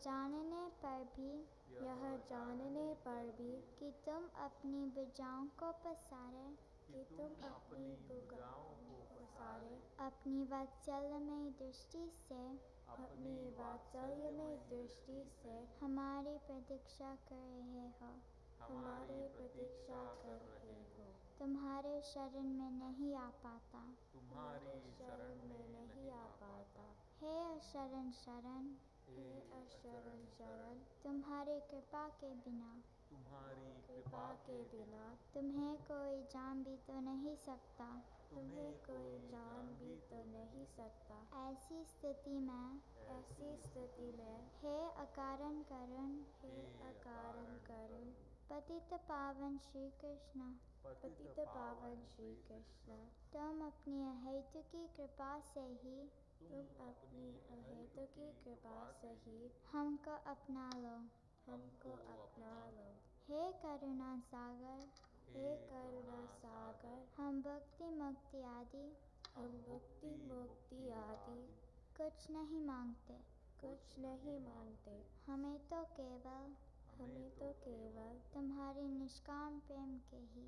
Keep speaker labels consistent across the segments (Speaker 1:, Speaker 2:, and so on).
Speaker 1: जानने पर भी कि तुम अपनी भुजाओं को पसारे, अपनी वात्सल्यमयी दृष्टि से हमारी प्रतीक्षा कर रहे हो। तुम्हारे शरण में नहीं आ पाता। हे अशरण शरण, तुम्हारी कृपा के बिना तुम्हें कोई जान भी तो नहीं सकता। ऐसी स्थिति में हे अकारण करुण, पतित पावन श्री कृष्ण, तुम अपनी अहेतुकी कृपा से ही हमको अपना लो। हे करुणा सागर, हम भक्ति मुक्ति आदि कुछ नहीं मांगते। हमें तो केवल तुम्हारे निष्काम प्रेम के ही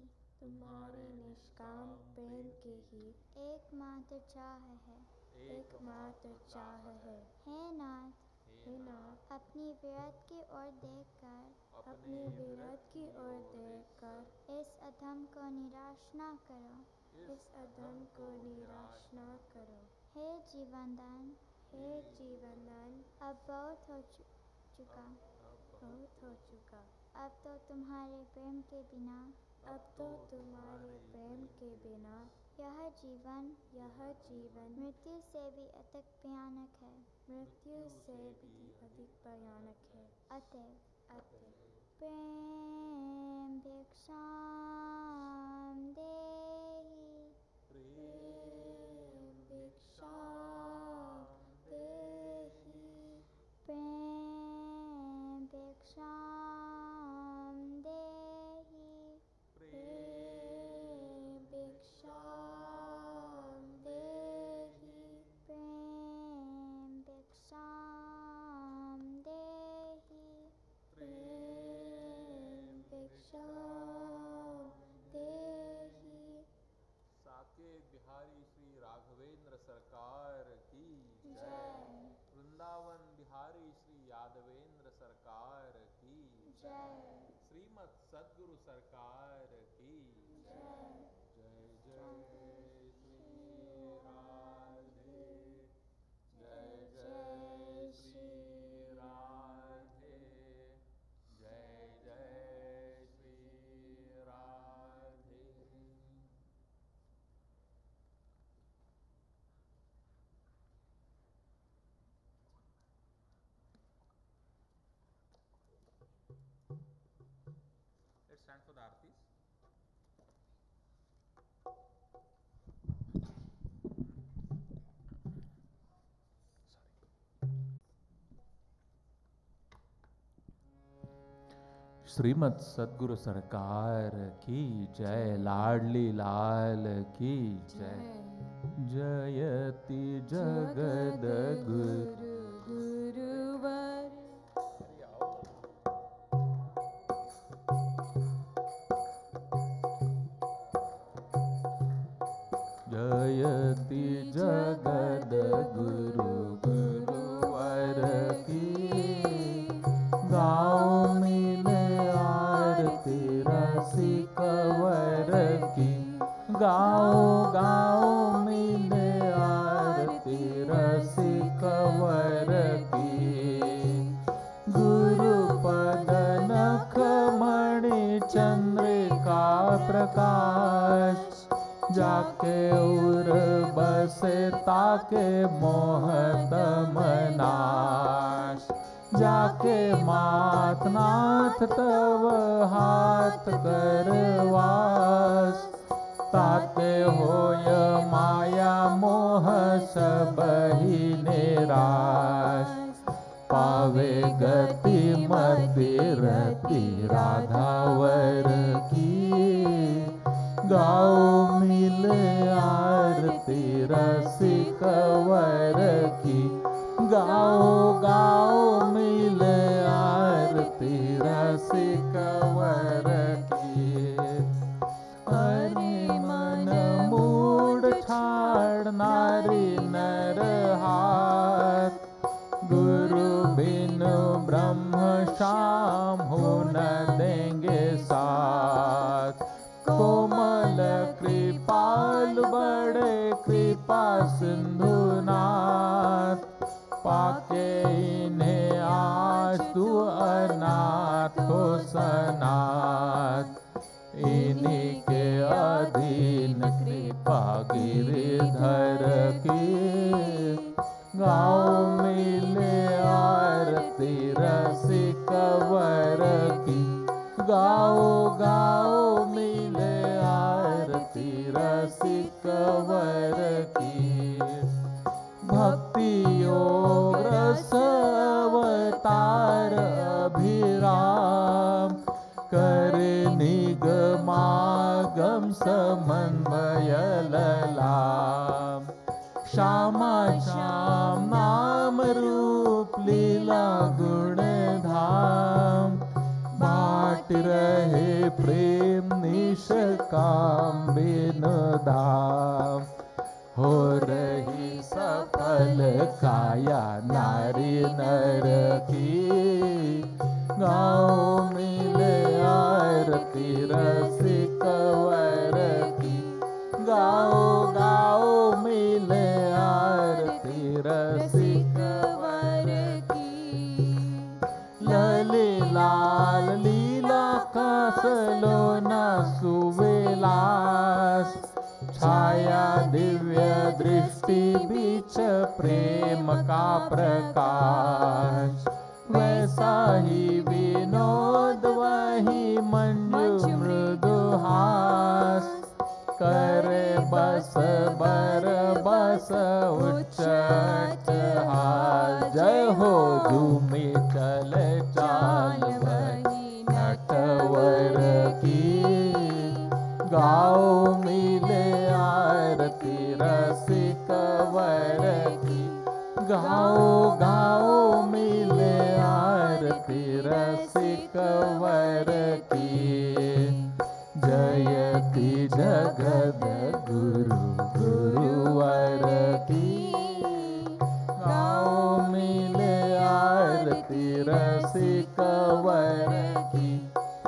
Speaker 1: एकमात्र चाह है। हे नाथ, अपनी विरत की ओर देखकर इस अधम को निराश न करो। हे जीवनदान, अब बहुत हो चुका। अब तो तुम्हारे प्रेम के बिना यह जीवन मृत्यु से भी अधिक भयानक है। अतएव प्रेम भिक्षाम देहि, प्रेम भिक्षाम देहि, प्रेम भिक्षाम देहि, प्रेम भिक्षाम देहि, प्रेम भिक्षाम देहि, प्रेम भिक्षाम देहि।
Speaker 2: साकेत बिहारी श्री राघवेंद्र सरकार की जय। वृंदावन बिहारी श्री यादवेंद्र सरकार की जय। श्रीमद् सद्गुरु सरकार की जय। जय जय श्री राधे, जय जय श्री राधे, जय जय Shri Radhe. Let's stand for the aartis. Shrimad सद्गुरु सरकार की जय। लाडली लाल की जय। जयति जगद गुरु गुरुवर, जयति जगद गुरु गुरुवर की। गाओ मिले आरती रसिकवर की, गाओ गाओ मिले आरती रसिकवर की। गुरु पद नख मणि चंद्रिका प्रकाश, जाके उर बसे ताके मोहत मनाश। जाके मात नाथ तव हाथ करवास, ताते होय माया मोह सब ही निराश। पावे गति मति रति राधावर की, गाओ मिले आरती रसिकवर की। गाओ गाओ मिले बिन ब्रह्म श्याम हो न देंगे साथ। कोमल कृपाल बड़े कृपा सिंधुनाथ, पाके इन्हें आज तू अनाथ हो सनाथ। इन्हीं के अधीन कृपा गिरिधर की, गाओ मिले आरती रसिक वर की। गाओ गाओ मिले आरती रसिक वर की। भक्ति योग रस अवतार अभिराम, कर निगमागम समन्वय ललाम। श्यामा श्याम नाम रूप लीला गुण धाम, बाट रहे प्रेम निष्काम बिन दाम। हो रही सफल काया नारी नर की, गाओ मिले आरती रसिक वर की। गाओ गाओ मिले आरती रसिक वर की। लली लाल लीला का सलोना सुविलास, छाया दिव्य दृष्टि बीच प्रेम का प्रकाश। वैसा ही विनोद वही मंजू मृदुहास, करे बस बर बस उच्च हास। जय हो झूमी चल चाल वही नटवर की, गाओ मिले आरती रसिक वर की। गाओ गाओ मिले आरती रसिक वर की। जयति जगद गुरु गुरुवर की, गाओ मिले आरती रसिक वर की।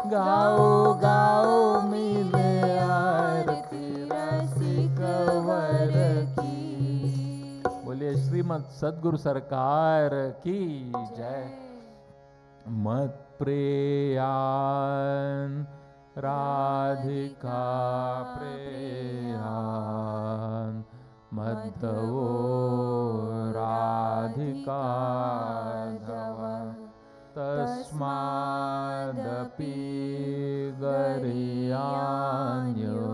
Speaker 2: गाओ गाओ मिले आरती रसिक वर की। बोलिए श्रीमद सद्गुरु सरकार की जय। मत प्रियान राधिका प्रियान, मद्धवो राधिका धव। तस्मादपि गरियान्यो,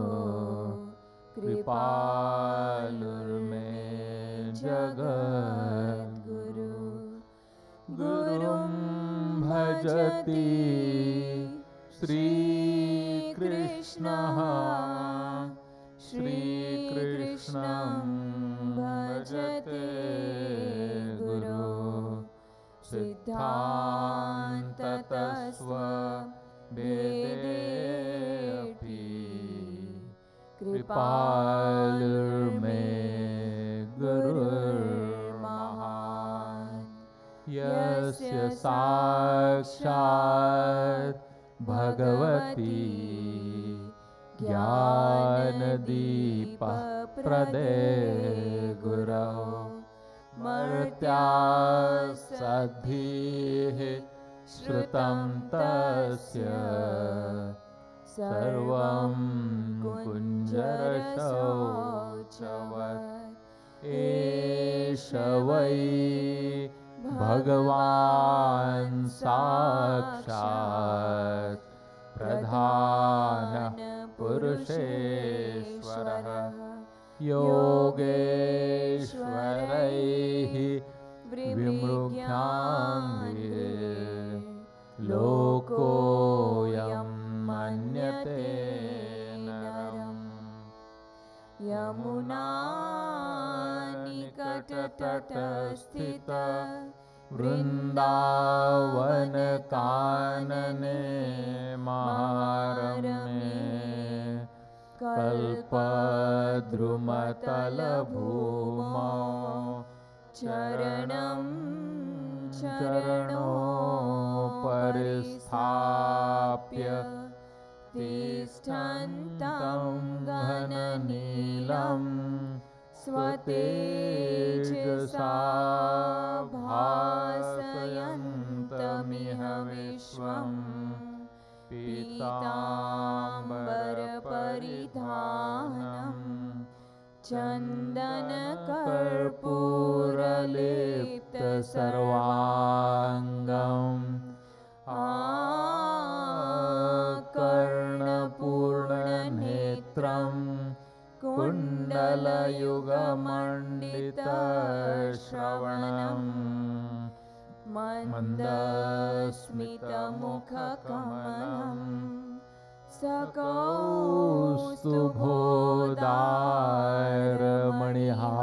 Speaker 2: कृपालुर्मे जगद्गुरु। गुरुं भजति श्रीकृष्णः, श्रीकृष्णं भजते गुरु। सिद्धान्ततस्व वेदेऽपि, कृपालुर्मे गुरुर्महान्। यस्य साक्षात् भगवती ज्ञानदीपः प्रदे गुरौ। मर्त्यासद्भिः श्रुतं तस्य, सर्वं कुञ्जरशौचवत्। एष वै भगवान् साक्षात् प्रधान पुरुषेश्वरः। योगेश्वरैः विमृग्याङ्गे, लोकोऽयं मन्यते नरम्। यमुनानिकटतटस्थित वृन्दावन कानने महारम्ये, कल्पद्रुमतलभूमौ चरणं चरणो परिस्थाप्य तिष्ठन्तं घननीलं स्वतेजसा भासयन्तमिह विश्वम् पीताम्बरपरिधानं चन्दनकर्पूरलिप्तसर्वाङ्गम् कर्णपूर्णनेत्रं कुण्डलयुगमण्डितश्रवणम् मन्दस्मितमुखकमलं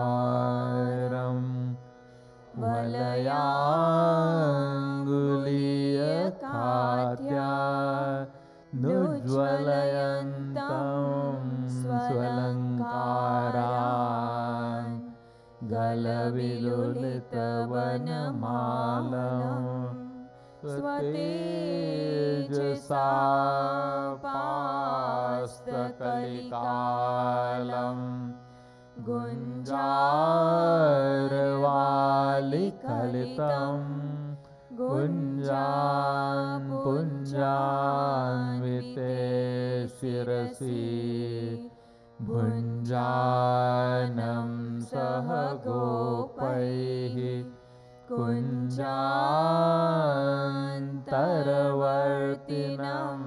Speaker 2: सकौस्तुभोदारमणिहारं वलयाङ्गुलीयखाद्या नुज्ज्वलयन्तं स्वलङ्कारान् गलविलुलितवनमालं स्वतेजसा पास्तकलिकालं गुञ्जारवालिकलितं गुञ्जान् पुञ्जान्विते शिरसि भुञ्जानं सह गोपैः कुञ्जान्तरवर्तिनं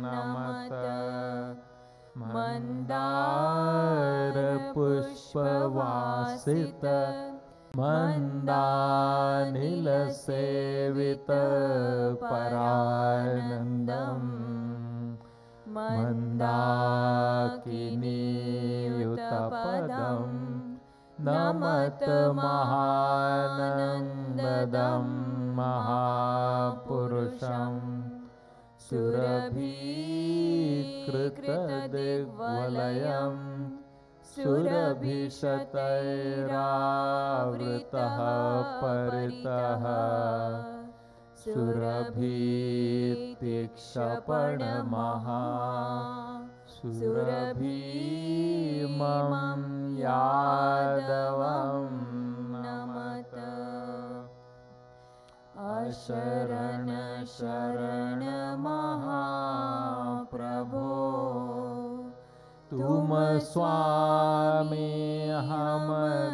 Speaker 2: नमत मन्दारपुष्पवासित मन्दानिलसेवितपरानन्दम् मन्दाकिनीयुतपदं नमत महानन्ददं महापुरुषं सुरभीकृतदिग्वलयं सुरभिशतैरावृतः परितः सुरभीतिक्षपणमहा सुरभीमं यादवं नमत अशरण शरण महाप्रभो तुम स्वामी हम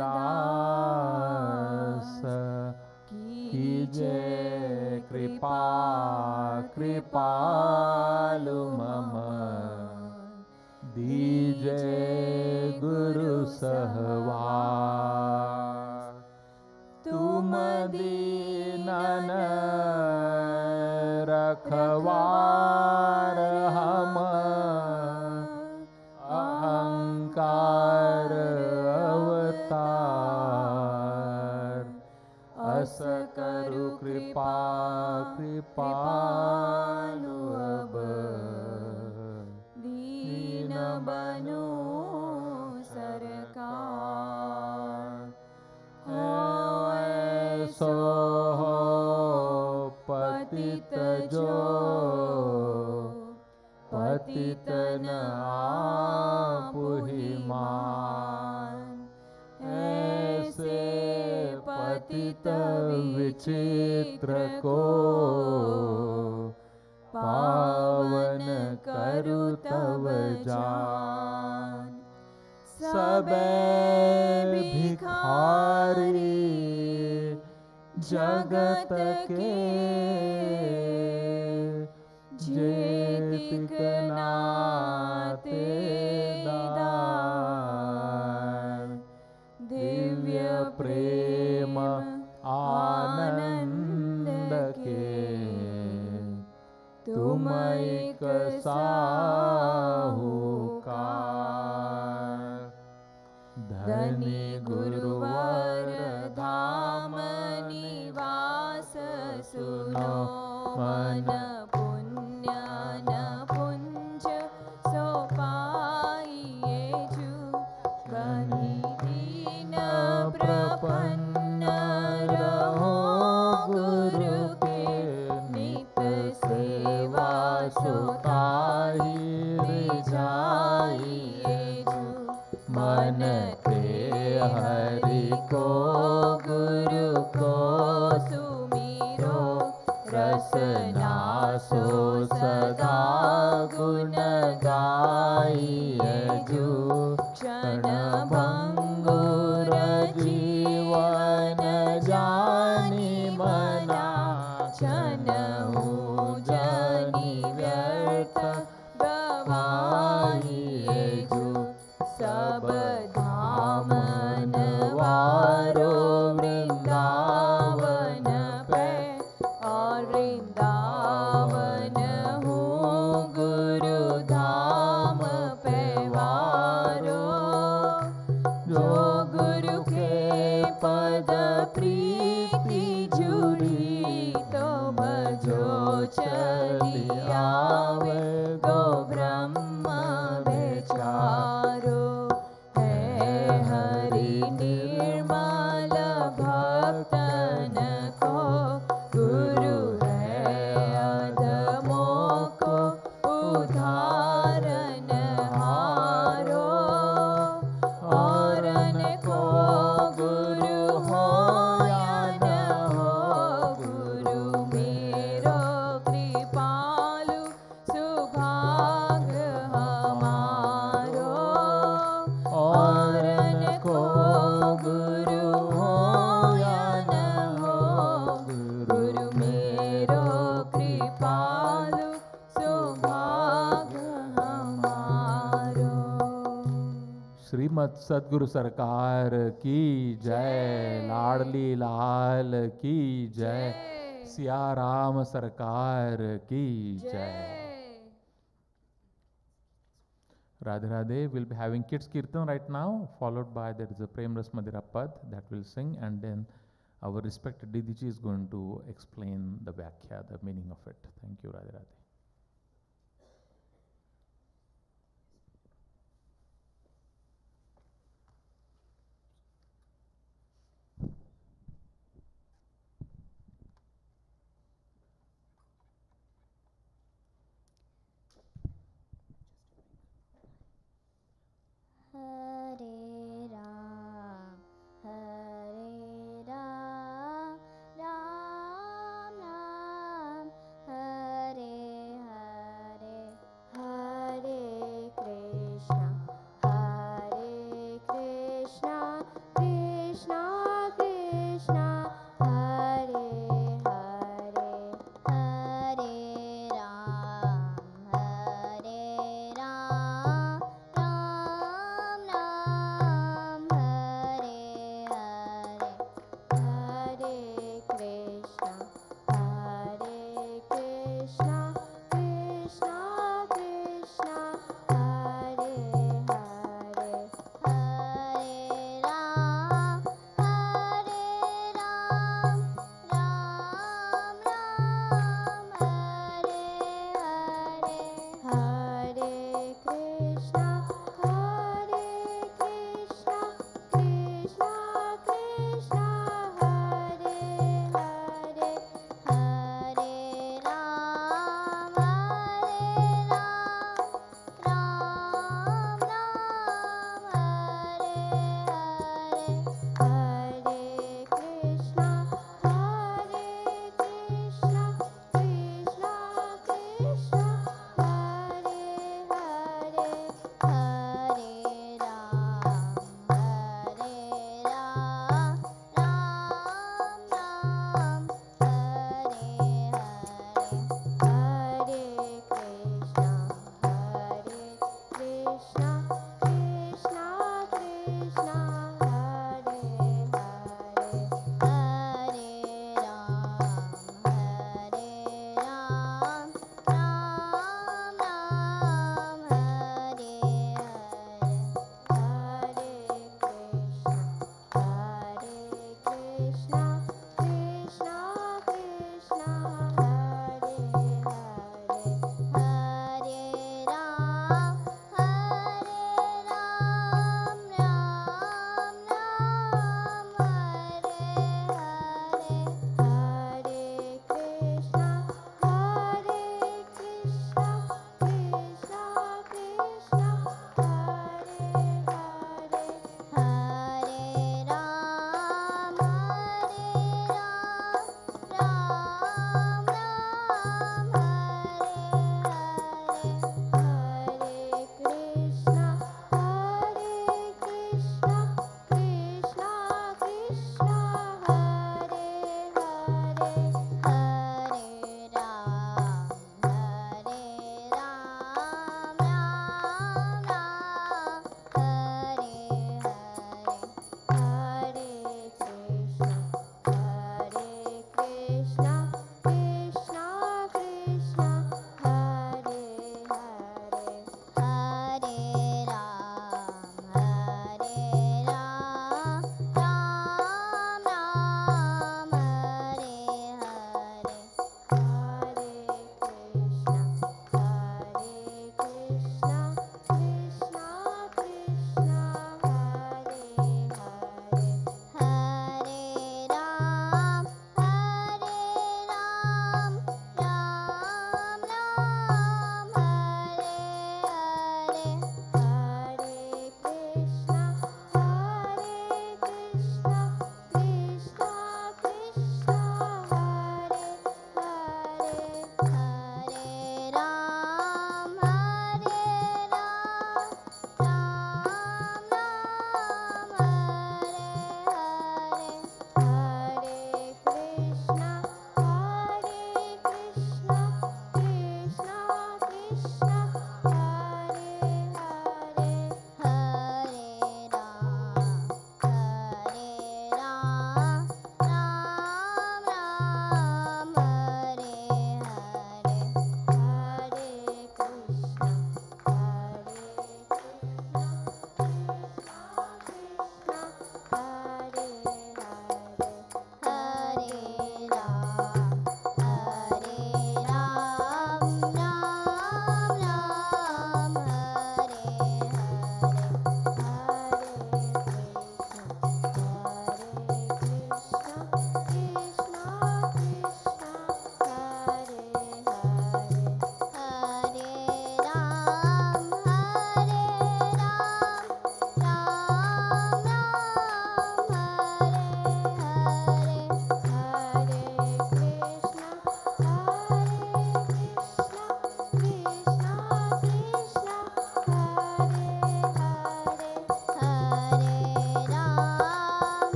Speaker 2: दास कीजे कृपा कृपालु मम दीजे गुरु सहवास तुम दीनन रखवार हम अहंकार अवतार अस करु कृपा कृपालु अब दीन बनु सरकार ऐसो हो पतित जो पतित न आपुहि मान ऐसे पतित विचित्र को पावन करु तव जान सबे भिखारी जगत के जेतिक नाते दान दिव्य प्रेम आनंद के तुम एक साहूकार धनी गुरुवर धाम निवास सुनो मन पुण्य न पुंज सो पाइए जू गनी दीन प्रपन्न रहो रसनासो सदा गुण गाइए जो क्षण भंगुर जीवन जानी मना क्षणहु जनि व्यर्थ गवाइए जो सब धामन वारो वृंदावन पे और वृंदावन हूँ गुरु धाम पे वारो जो गुरु के पद प्रीति जुड़ी तो भजो चली आवे गो ब्रह्म बेचारो है हरि निर्मल भक्तन को गुरु है अधमों को उधारन हारो और को गुरु हो या न हो गुरु मेरो कृपालु सुभाग हमारो और को गुरु हो या न हो गुरु मेरो कृपालु सुभाग हमारो।
Speaker 3: श्रीमद सद्गुरु सरकार की जय, लाडली लाल की जय, सिया राम सरकार की जय। Radhe Radhe. We'll be having kids kirtan right now, followed by there is a Prem Ras Madhura Pad that will sing, and then our respected Didiji is going to explain the Vyakhya, the meaning of it. Thank you, Radhe Radhe.
Speaker 1: Hare Ram, Hare Ram, Ram Ram, Hare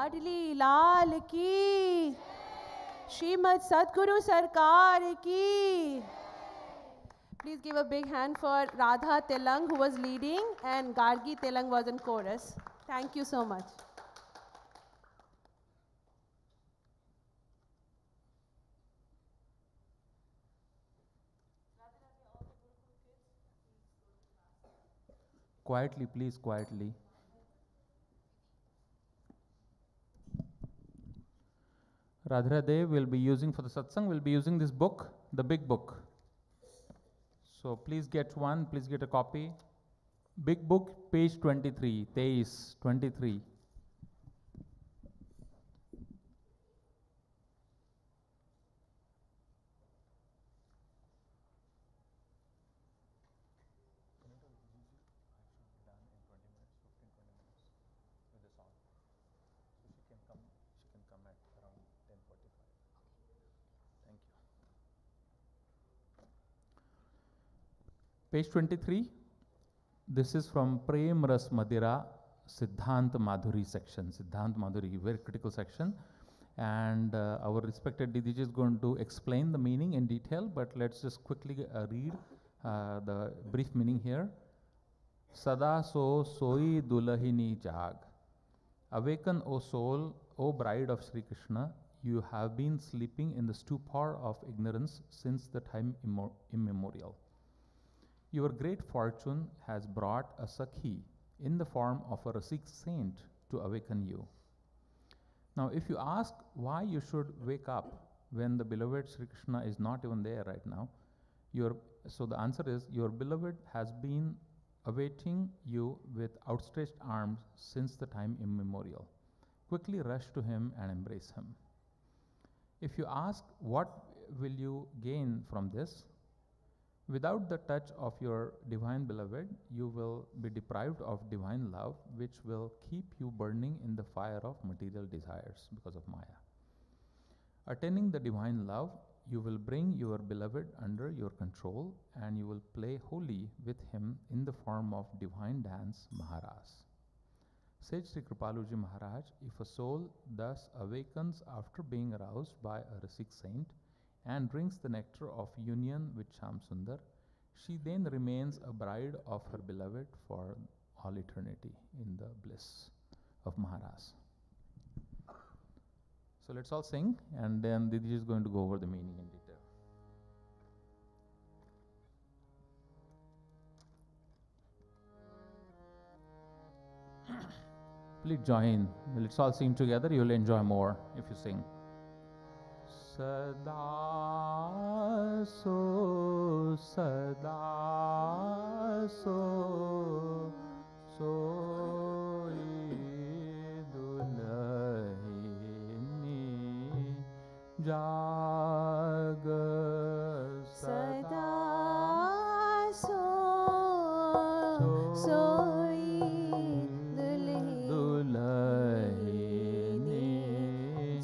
Speaker 2: लाडली लाल की, श्रीमद सद्गुरु सरकार की. Please give a big hand for Radha Telang, who was leading, and Gargi Telang was in chorus. Thank you so much.
Speaker 3: Quietly, please, quietly. Radharade will be using for the satsang, will be using this book, the big book. So please get one, please get a copy. Big book, page 23, Teis 23. Page 23, this is from Prem Ras Madira Siddhant Madhuri section. Siddhant Madhuri, very critical section. And our respected Didiji is going to explain the meaning in detail, but let's just quickly read the brief meaning here. Sada so soi dulahini jag. Awaken, O soul, O bride of Sri Krishna. You have been sleeping in the stupor of ignorance since the time immemorial. Your great fortune has brought a Sakhi in the form of a Rasik saint to awaken you. Now, if you ask why you should wake up when the beloved Sri Krishna is not even there right now, so the answer is your beloved has been awaiting you with outstretched arms since the time immemorial. Quickly rush to him and embrace him. If you ask what will you gain from this, without the touch of your divine beloved, you will be deprived of divine love, which will keep you burning in the fire of material desires because of Maya. Attaining the divine love, you will bring your beloved under your control and you will play holy with him in the form of divine dance Maharas. Sage Sri Kripaluji Maharaj, if a soul thus awakens after being aroused by a Rasik saint, and drinks the nectar of union with Sham Sundar, she then remains a bride of her beloved for all eternity in the bliss of Maharas. So let's all sing, and then Didi is going to go over the meaning in detail. Please join. Let's all sing together. You'll enjoy more if you sing. Sada so soi dulahini jag
Speaker 2: Sada soi
Speaker 3: dulahini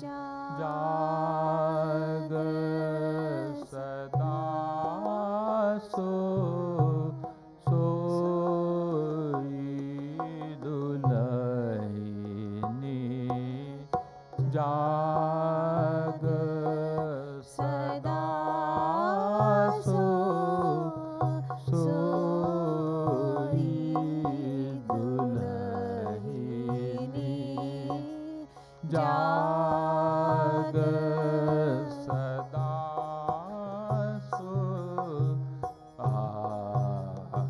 Speaker 3: jag sada soi dulahini jag sada soi dulahini jag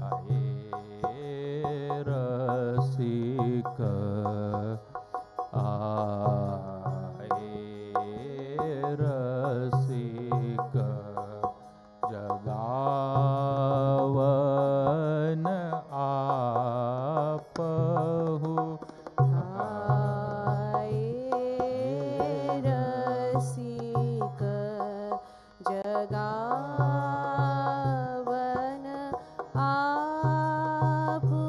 Speaker 3: sada रसिक जगावन आपहु
Speaker 2: रसिक जगावन आपहु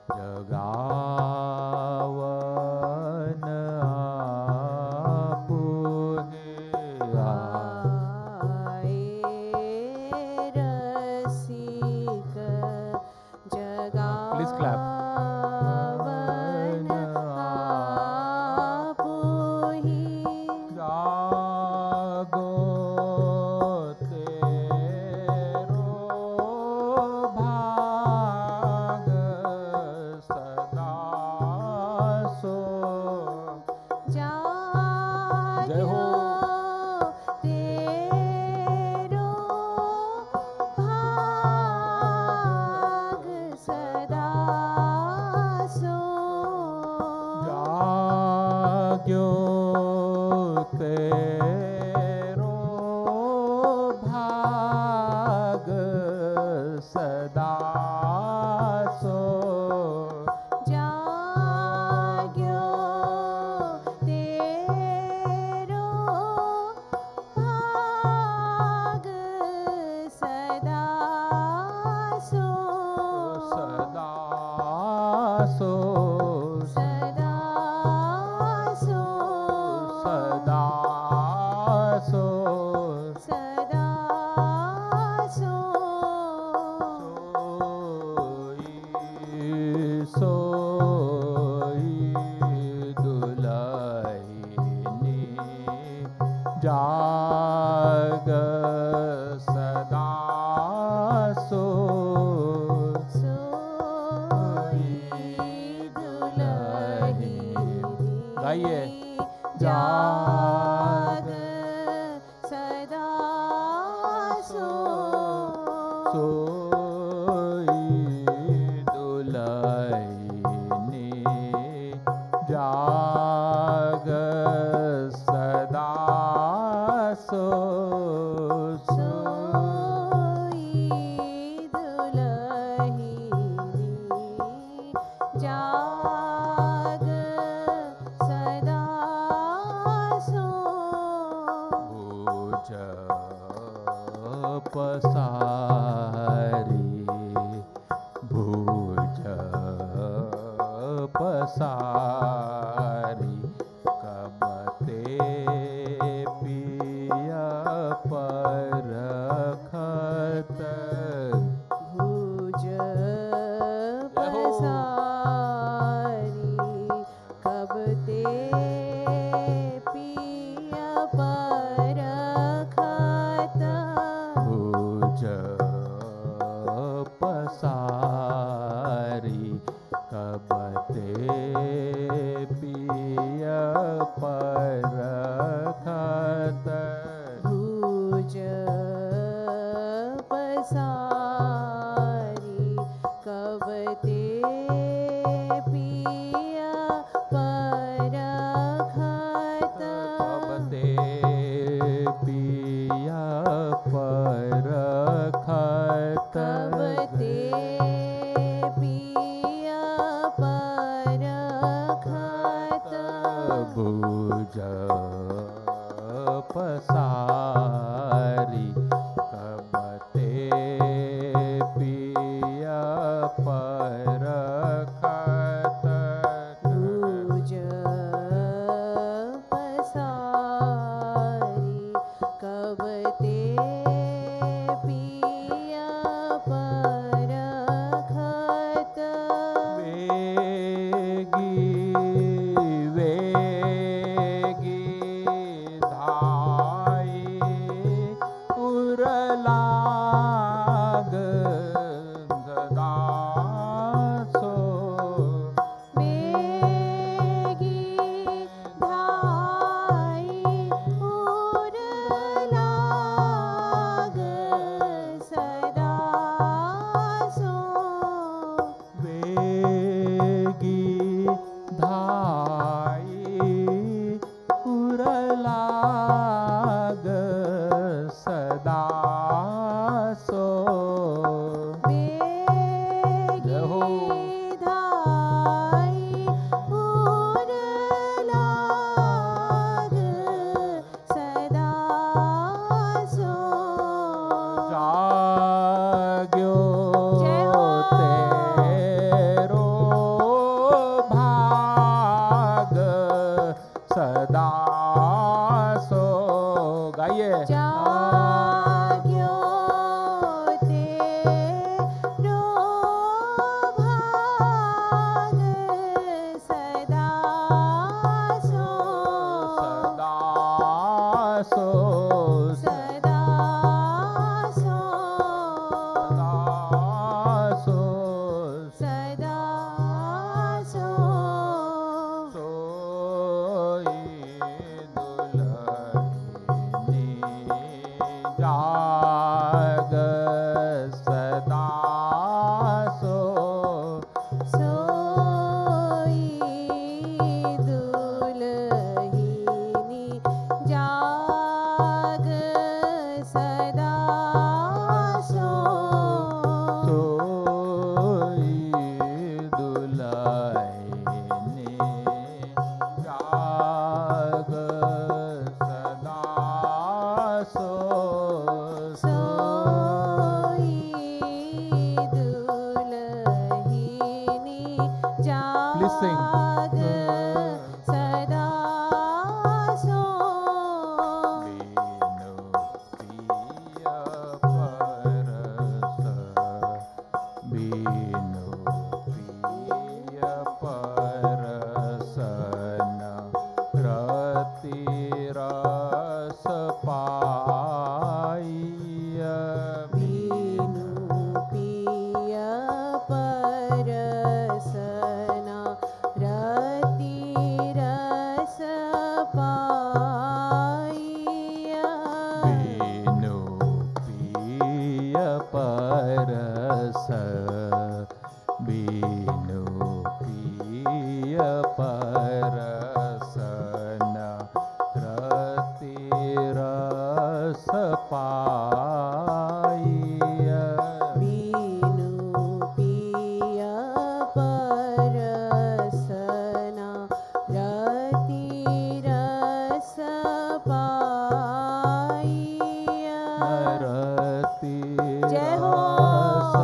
Speaker 3: जगावन आपुहे
Speaker 2: आए रसिक जगा
Speaker 3: Please clap.
Speaker 2: One आपुहि
Speaker 3: जागो तेरो भाग सदा सो। जय हो।
Speaker 2: तेरो भाग सदा सो
Speaker 3: जाग्यो तेरो भाग सदा सो।
Speaker 2: जाग्यो तेरो भाग सदा सो
Speaker 3: सदा सो।
Speaker 2: सदा सो
Speaker 3: सदा सो।
Speaker 2: सदा सो
Speaker 3: सोई दुलाहिनी जाग सदा सो।
Speaker 2: सोई दुलही
Speaker 3: गाइए।
Speaker 2: जाग सदा सो
Speaker 3: सोई दुलाहिनी जाग सदा सो।
Speaker 2: सोई दुलही जाग सदा सो
Speaker 3: भुज पसारी भुज पसारी कब ते पिया परखत।
Speaker 2: भुज पसारी कब ते पिया परखत
Speaker 3: भुज पसारी कब ते पिया परखत।
Speaker 2: भुज पसारी कब ते पिया परखत
Speaker 3: कब ते पिया परखत।
Speaker 2: कब ते पिया परखत
Speaker 3: भुज पसारी कब ते पिया परखत। दुलहिनी जाग सदा सो
Speaker 2: सोई दुलहिनी
Speaker 3: Please sing.
Speaker 2: जाग सदा सो
Speaker 3: बीनु प्रिय परसन रति रस पाइय
Speaker 2: बीनु पिय परसना रति रस पाइया
Speaker 3: बीनु प्रिय परस बीनु प्रिय परसन रति रस पाइय
Speaker 2: बीनु पिय परसना रति रस पाइया
Speaker 3: रति
Speaker 2: जय हो।
Speaker 3: रस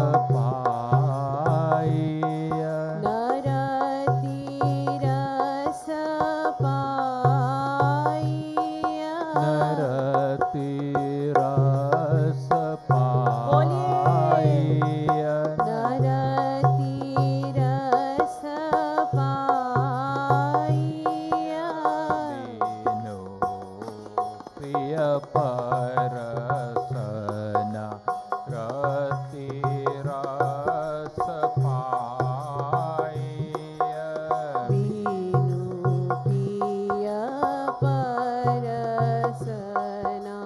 Speaker 3: पाइय
Speaker 2: नरति रस पाइया
Speaker 3: नरति रस
Speaker 2: बोलिए।
Speaker 3: पाइय
Speaker 2: नरति रस पाइया
Speaker 3: बीनु प्रिय परसना रति रस पाइय
Speaker 2: बीनु पिय परसना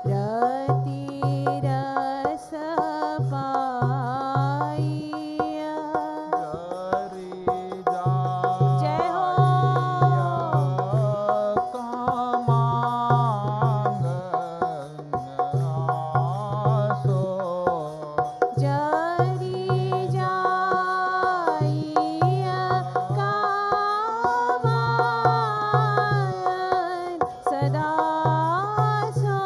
Speaker 2: रति रस पाइया जय हो। जरी जाइया कामान सदा सो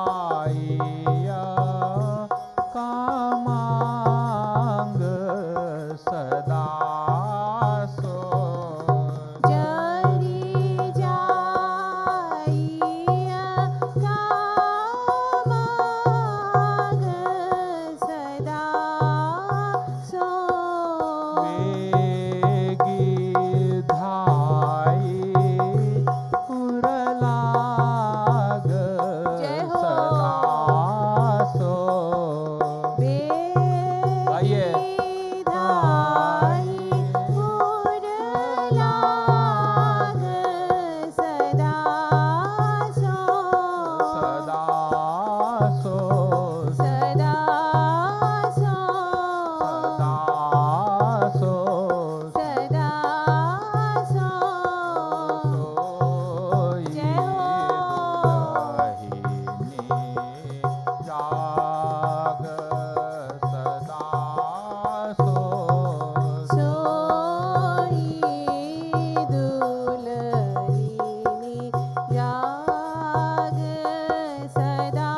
Speaker 3: जाइया कामांग सदा सो
Speaker 2: जरी जाइया कामान सदा सो
Speaker 3: वेगी धाई उरलाग
Speaker 2: जय हो।
Speaker 3: सदा सो आइए।
Speaker 2: धाई पुर लाग सदा सो
Speaker 3: सदा सो
Speaker 2: सदा सो
Speaker 3: सदा सो
Speaker 2: सदा सो
Speaker 3: सोई
Speaker 2: जय हो।
Speaker 3: दुलहिनी जाग सदा सो
Speaker 2: सोई दुलहिनी जाग सदा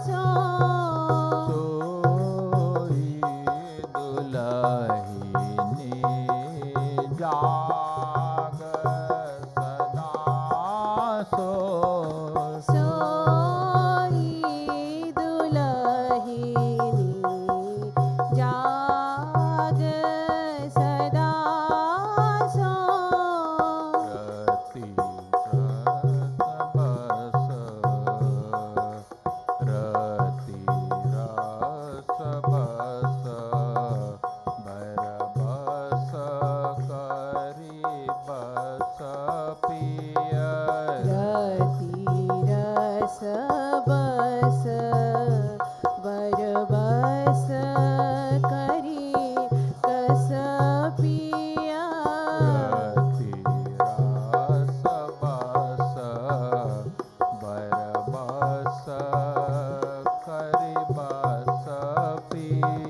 Speaker 2: सो
Speaker 3: सोई दुलहिनी जाग सदा सो
Speaker 2: सोई दुलहिनी जाग सदा सो
Speaker 3: रति रस बस बरबस करी बस पिय
Speaker 2: रति रस बस बरबस करी कस पिया
Speaker 3: रति रस बस बरबस करी बस पिय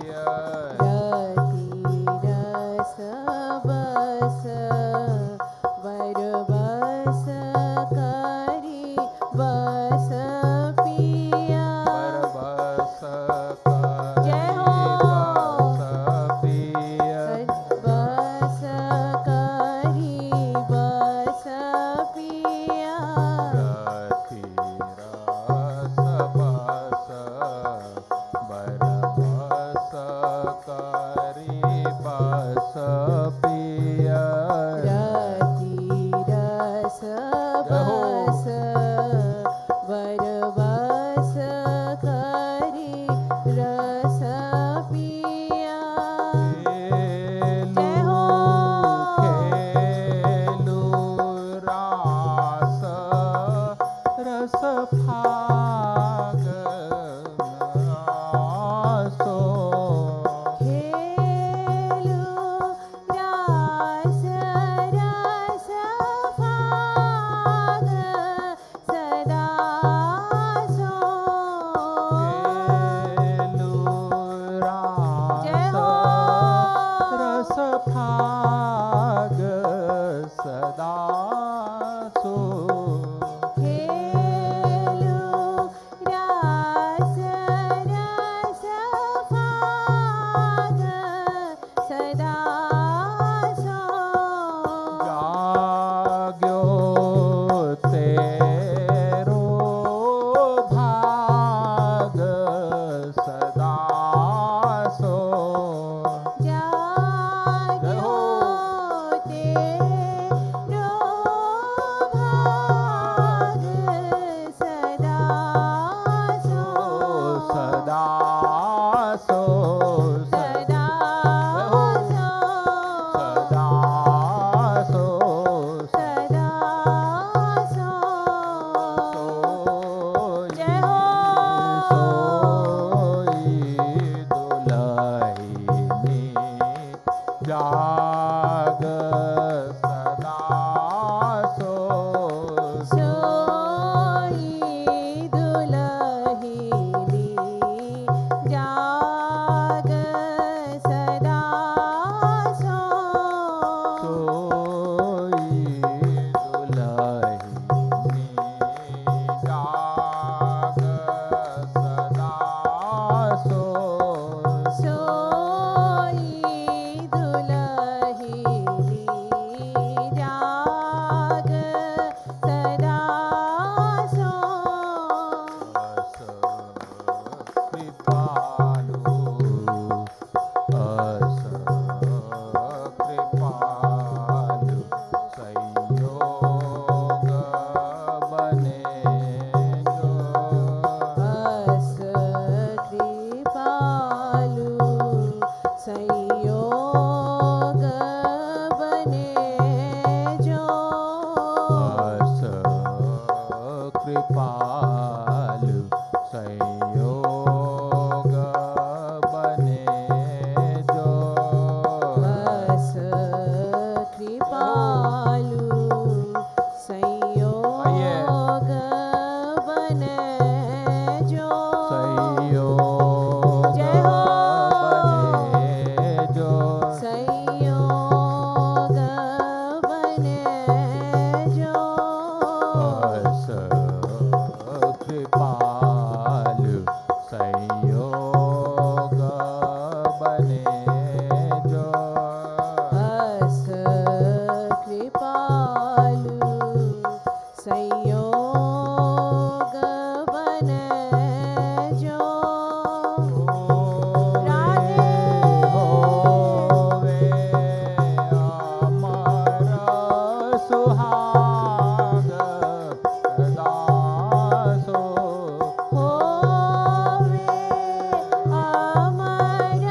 Speaker 3: सो
Speaker 2: जाग्यो तेरो भाग सदा सो
Speaker 3: सदा सो
Speaker 2: सदा सो
Speaker 3: सदा सो
Speaker 2: सदा सो जय हो
Speaker 3: जाग सदा सो
Speaker 2: सोई दुलहिनी जाग सदा सो
Speaker 3: सोई दुलहिनी जाग सदा सो
Speaker 2: सोई दुलहिनी जाग सदा सो
Speaker 3: कृपालु कृपालु संयोग बने जो
Speaker 2: अस कृपालु संयोग बने जो
Speaker 3: अस कृपालु संयोग बने जो
Speaker 2: अस कृपालु संयोग बने जो
Speaker 3: संयोग
Speaker 2: जय हो
Speaker 3: बने जो
Speaker 2: संयोग बने जो
Speaker 3: अस कृपालु संयोग बने जो
Speaker 2: अस कृपालु संयोग बने जो राधे
Speaker 3: होवे अमर सुहाग सदा सो
Speaker 2: होवे अमर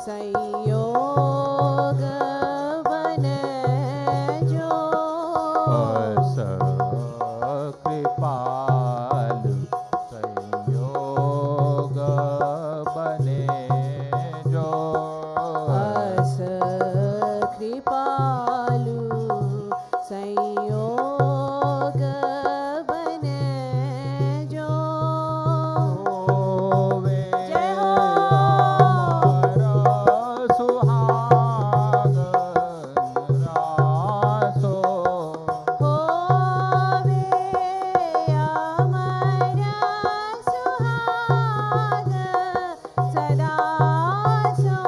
Speaker 2: संयोग बने जो
Speaker 3: अस कृपालु संयोग बने जो
Speaker 2: अस कृपालु संयोग बने जो
Speaker 3: होवे
Speaker 2: जय हो
Speaker 3: हमारा सुहागन रासो
Speaker 2: होवे अमरा सुहाग सदा सो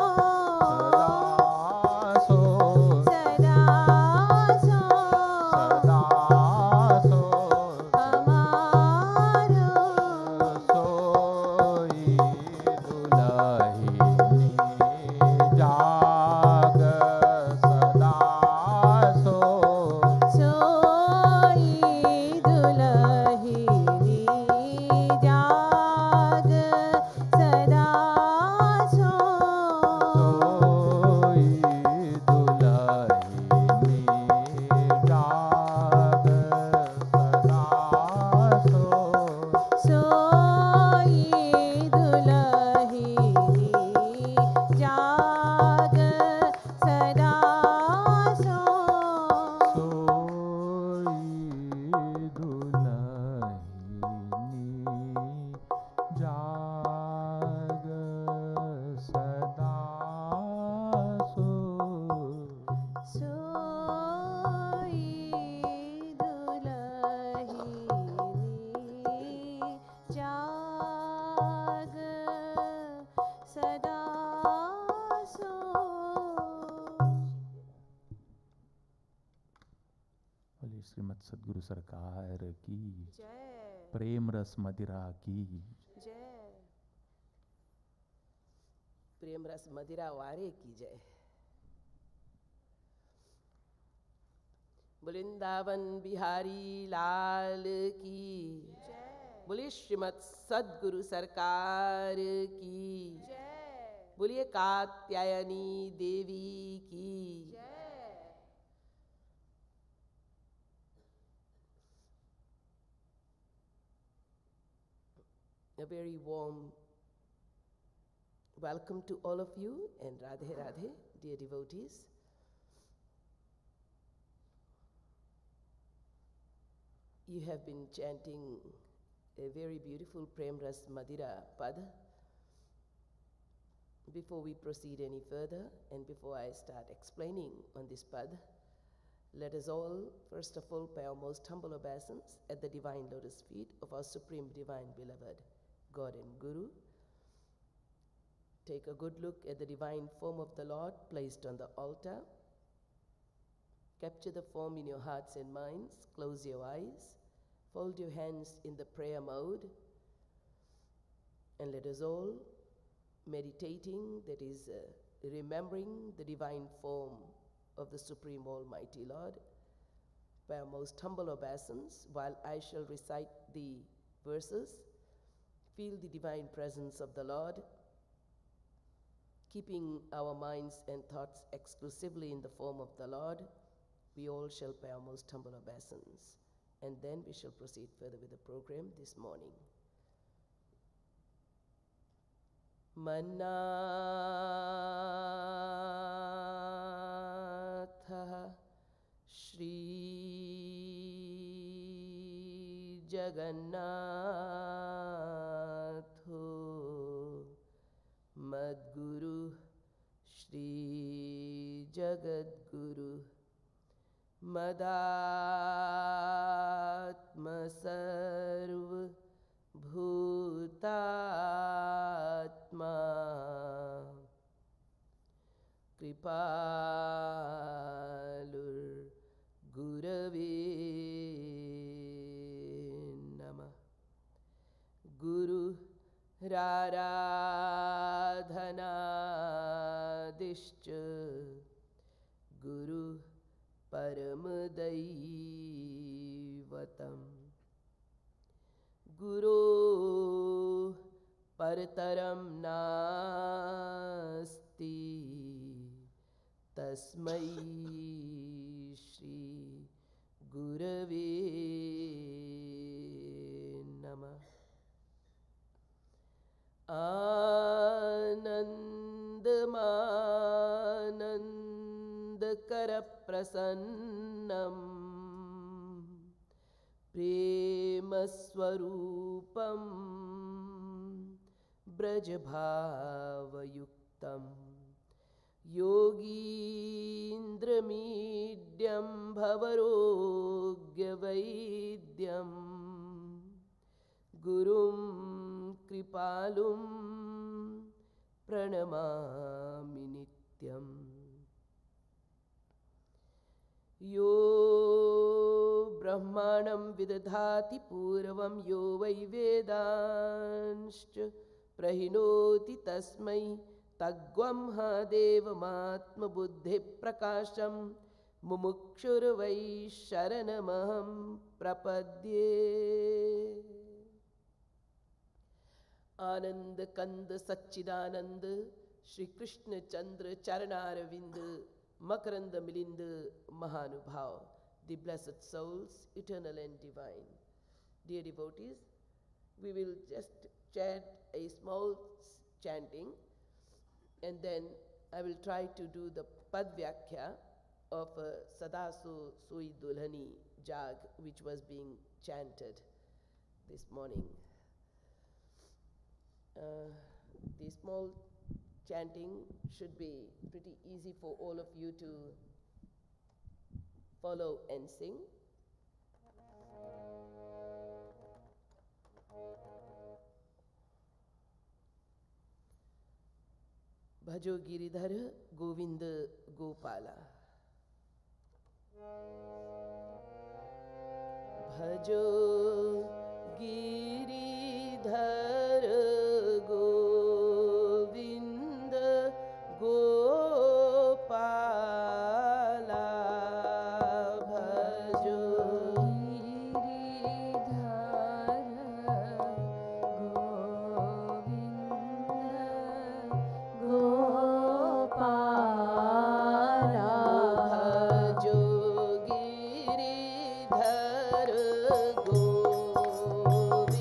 Speaker 3: सदा सो
Speaker 2: सदा सो
Speaker 3: सदा सो
Speaker 2: हमारो
Speaker 3: सोई दुलहिनी जाग सदा सो
Speaker 2: सोई दुलहिनी जाग सदा सो
Speaker 3: सोई दुलहिनी जाग सदा सो
Speaker 2: सोई दुलहिनी जाग सदा सो
Speaker 3: सोई दुलहिनी जाग सदा सो
Speaker 2: सोई दुलहिनी जाग सदा सो
Speaker 3: बोले श्रीमद सद्गुरु सरकार की
Speaker 2: जय
Speaker 3: प्रेम रस मदिरा की
Speaker 2: जय
Speaker 4: प्रेम रस मदिरा वारे की जय। वृंदावन बिहारी लाल की
Speaker 2: जय
Speaker 4: बोलिए श्रीमद सद्गुरु सरकार की
Speaker 2: जय
Speaker 4: बोलिए कात्यायनी देवी की
Speaker 2: जय
Speaker 4: A very warm welcome to all of you and Radhe Radhe, dear devotees. You have been chanting a very beautiful Prem Ras Madira Pad. Before we proceed any further and before I start explaining on this Pad, let us all first of all pay our most humble obeisance at the divine lotus feet of our Supreme Divine Beloved God and Guru. Take a good look at the divine form of the Lord placed on the altar. Capture the form in your hearts and minds. Close your eyes. Fold your hands in the prayer mode. And let us all, meditating, that is, remembering the divine form of the Supreme Almighty Lord, by our most humble obeisance, while I shall recite the verses, feel the divine presence of the Lord, keeping our minds and thoughts exclusively in the form of the Lord. We all shall pay our most humble obeisance, and then we shall proceed further with the program this morning. Manatha Shri Jagannatho Madguru Shri Jagadguru Madatma Sarva Bhutatma Kripalur Gurave Namah. Guru Raradhanadishcha Guru Paramadaivatam Guru Partaram Nast अस्ति तस्मै श्री गुरवे नमः। आनन्दमानन्दकरप्रसन्नं प्रेमस्वरूपं ब्रजभावयुक्तं योगीन्द्रमीड्यं भवरोग्यवैद्यं गुरुं कृपालुं प्रणमामि नित्यम्। यो ब्रह्माणं विदधाति पूर्वं यो वै वेदांश्च प्रहिणोति तस्मै तग्वं ह देवमात्मबुद्धिप्रकाशं मुमुक्षुर्वै शरणमहं प्रपद्ये। आनंद कंद सच्चिदानंद श्री कृष्ण चंद्र चरणारविंद मकरंद मिलिंद महानुभाव, the blessed souls, eternal and divine. Dear devotees, we will just chant a small chanting, and then I will try to do the Pad Vyakhya of Sadaso Sui Dulhani Jag, which was being chanted this morning. The small chanting should be pretty easy for all of you to follow and sing. Bhajo Giridhar Govind Gopala. Bhajo Giridhar Govind Gopala. Bhajo Giridhar Govind Gopala. Bhajo Giridhar Govind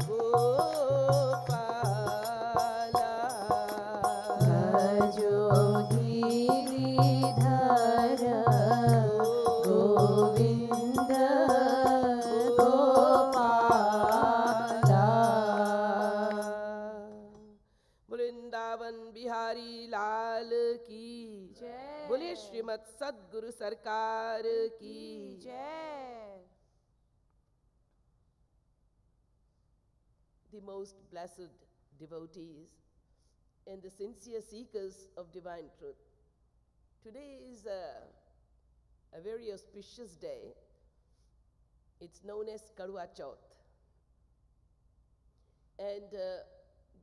Speaker 4: Gopala.
Speaker 2: Bhajo Giridhara Govinda Gopala.
Speaker 4: Vrindavan Bihari लाल की
Speaker 2: जय।
Speaker 4: बोले श्रीमद सद्गुरु सरकार की
Speaker 2: Jai.
Speaker 4: The most blessed devotees and the sincere seekers of divine truth. Today is a very auspicious day. It's known as Karwa Chauth. And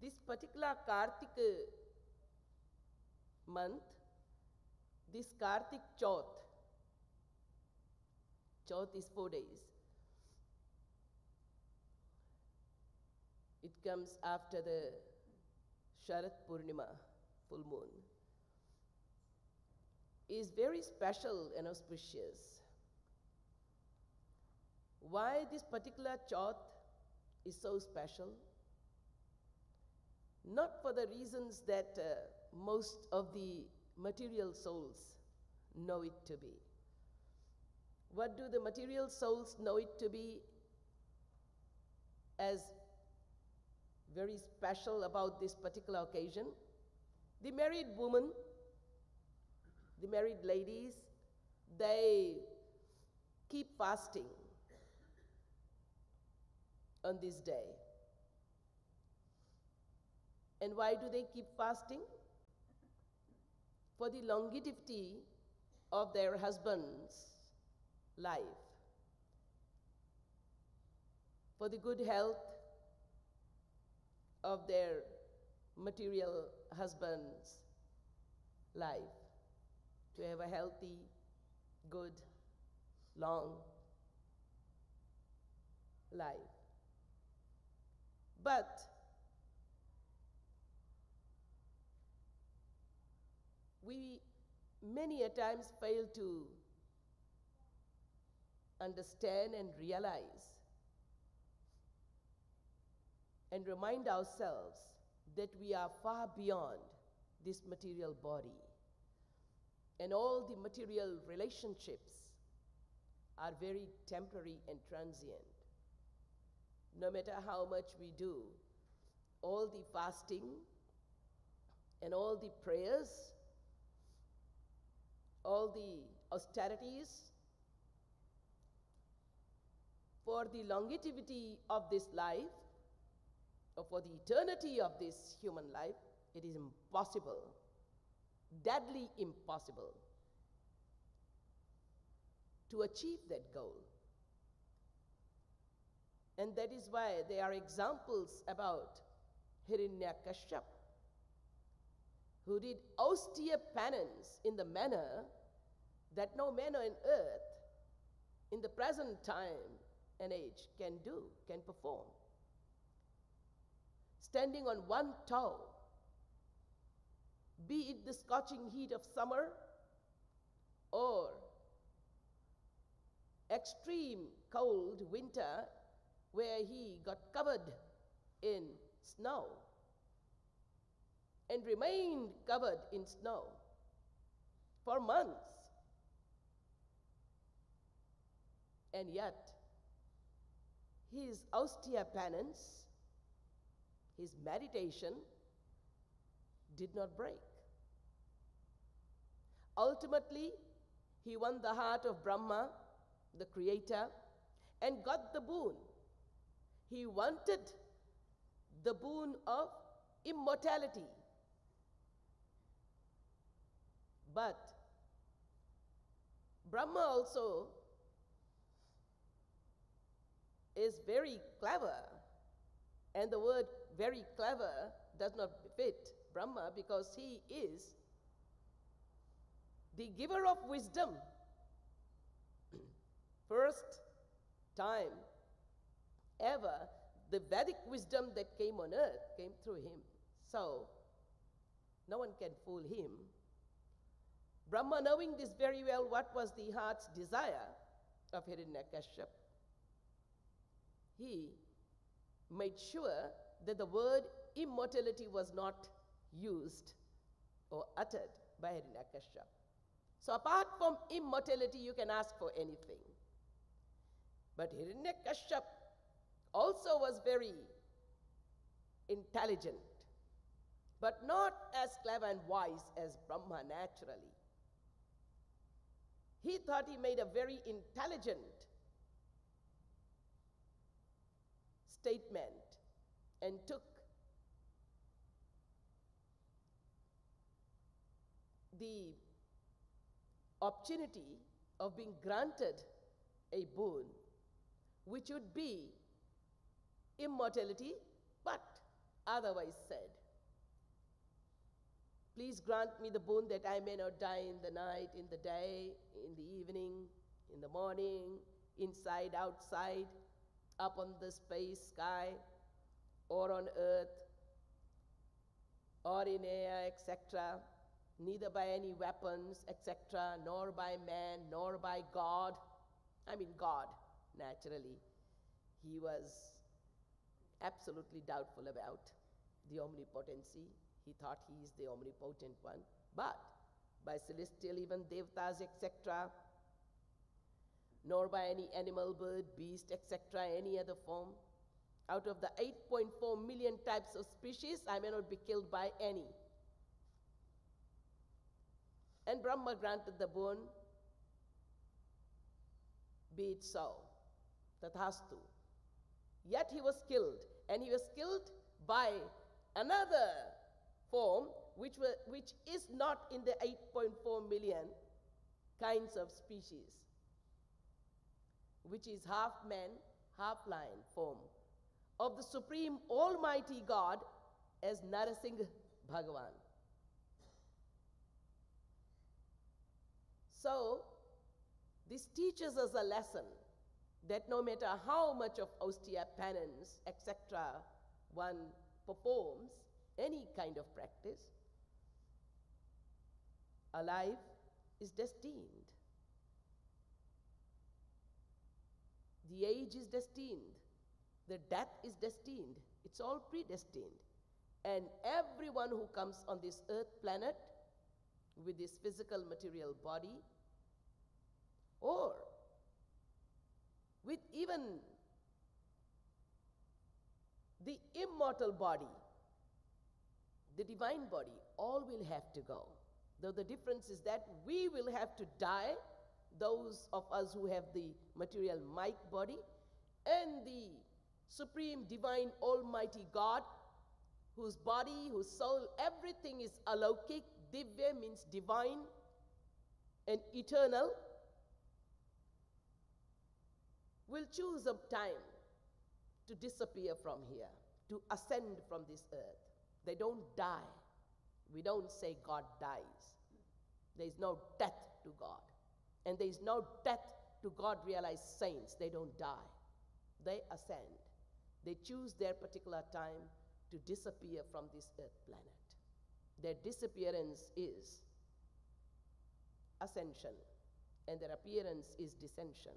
Speaker 4: this particular Kartik month, this Kartik Chauth, Chauth is 4 days. It comes after the Sharat Purnima, full moon. Is very special and auspicious. Why this particular Chauth is so special? Not for the reasons that most of the material souls know it to be. What do the material souls know it to be as very special about this particular occasion? The married woman, the married ladies, they keep fasting on this day. And why do they keep fasting? For the longevity of their husband's life, for the good health of their material husband's life, to have a healthy, good, long life. But we many a times fail to understand and realize and remind ourselves that we are far beyond this material body, and all the material relationships are very temporary and transient. No matter how much we do, all the fasting and all the prayers, all the austerities for the longevity of this life, or for the eternity of this human life, it is impossible, deadly impossible to achieve that goal. And that is why there are examples about Hiranyakashipu, who did austere penance in the manner that no man on earth in the present time and age can do, can perform. Standing on one toe, be it the scorching heat of summer or extreme cold winter, where he got covered in snow and remained covered in snow for months. And yet, his austere penance, his meditation, did not break. Ultimately, he won the heart of Brahma, the creator, and got the boon. He wanted the boon of immortality. But Brahma also is very clever, and the word very clever does not fit Brahma, because he is the giver of wisdom. First time ever, the Vedic wisdom that came on earth came through him. So, no one can fool him. Brahma, knowing this very well, what was the heart's desire of Hiranyakashipu, he made sure that the word immortality was not used or uttered by Hiranyakashipu. So apart from immortality, you can ask for anything. But Hiranyakashipu also was very intelligent, but not as clever and wise as Brahma naturally. He thought he made a very intelligent statement and took the opportunity of being granted a boon, which would be immortality, but otherwise said, please grant me the boon that I may not die in the night, in the day, in the evening, in the morning, inside, outside, up on the space, sky, or on earth, or in air, etc., neither by any weapons, etc., nor by man, nor by God. I mean God, naturally. He was absolutely doubtful about the omnipotency. He thought he is the omnipotent one. But by celestial, even devatas, etc., nor by any animal, bird, beast, etc., any other form. Out of the 8.4 million types of species, I may not be killed by any. And Brahma granted the boon, be it so, tathastu. Yet he was killed, and he was killed by another form which is not in the 8.4 million kinds of species, which is half man, half lion form of the Supreme Almighty God as Narasingha Bhagavan. So, this teaches us a lesson that no matter how much of austere penance, etc., one performs, any kind of practice, a life is destined. The age is destined. The death is destined. It's all predestined. And everyone who comes on this earth planet with this physical material body, or with even the immortal body, the divine body, all will have to go. Though the difference is that we will have to die, those of us who have the material mic body, and the Supreme Divine Almighty God, whose body, whose soul, everything is alaukik. Divya means divine and eternal, will choose a time to disappear from here, to ascend from this earth. They don't die. We don't say God dies. There is no death to God. And there is no death to God-realized saints. They don't die. They ascend. They choose their particular time to disappear from this earth planet. Their disappearance is ascension, and their appearance is descension.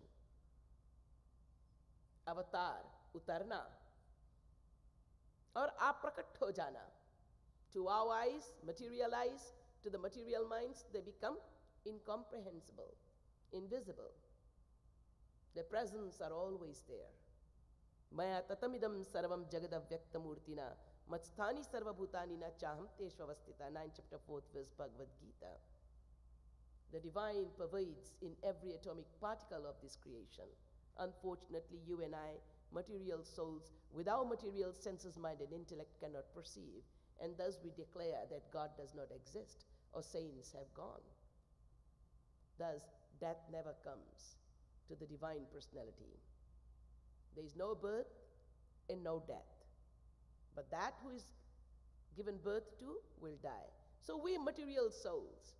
Speaker 4: Avatar, utarna, or aprakat ho jana. To our eyes, material eyes, to the material minds, they become incomprehensible, invisible. Their presence are always there. Maya tatamidam sarvam jagadavyaktamurtina matsthani sarvabhutani na chaham teshvavastita. 9th chapter 4th verse Bhagavad Gita. The divine pervades in every atomic particle of this creation. Unfortunately, you and I, material souls, without material senses, mind, and intellect, cannot perceive. And thus we declare that God does not exist, or saints have gone. Thus, death never comes to the divine personality. There is no birth and no death. But that who is given birth to will die. So we material souls,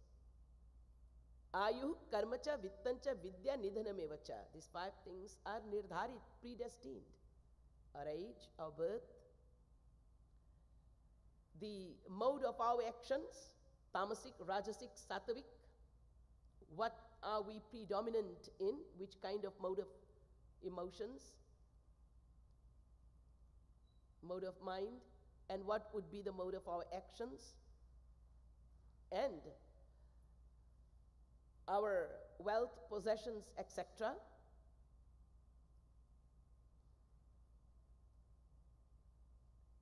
Speaker 4: Ayuh, karmacha, vittancha, vidya, nidhanamevacha. These 5 things are nirdharit, predestined. Our age, our birth, the mode of our actions, tamasic, rajasic, sattvic. What are we predominant in? Which kind of mode of emotions? mode of mind, and what would be the mode of our actions, and our wealth, possessions, etc.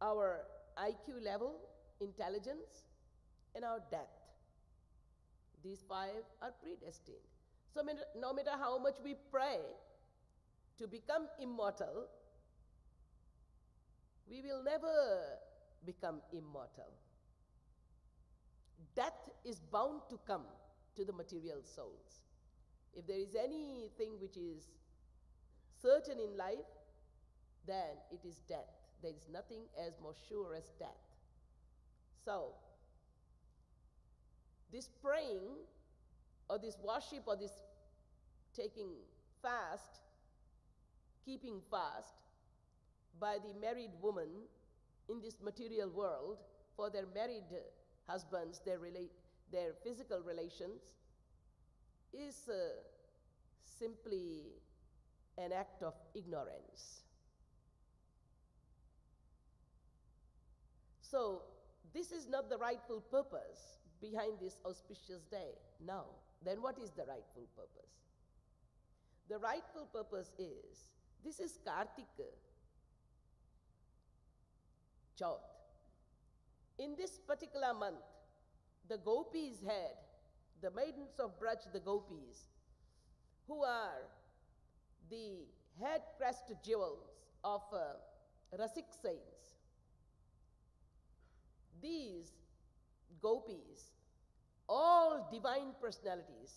Speaker 4: Our IQ level, intelligence, and our death. These 5 are predestined. So no matter how much we pray to become immortal, we will never become immortal. Death is bound to come to the material souls. If there is anything which is certain in life, then it is death. There is nothing as more sure as death. So, this praying, or this worship, or this taking fast, keeping fast by the married woman in this material world for their married husbands, their physical relations, is simply an act of ignorance. So, this is not the rightful purpose behind this auspicious day. No. Then what is the rightful purpose? The rightful purpose is, this is Kartika Chauth. In this particular month, the gopis had, the maidens of Braj, the gopis, who are the head crest jewels of Rasik saints. These gopis, all divine personalities,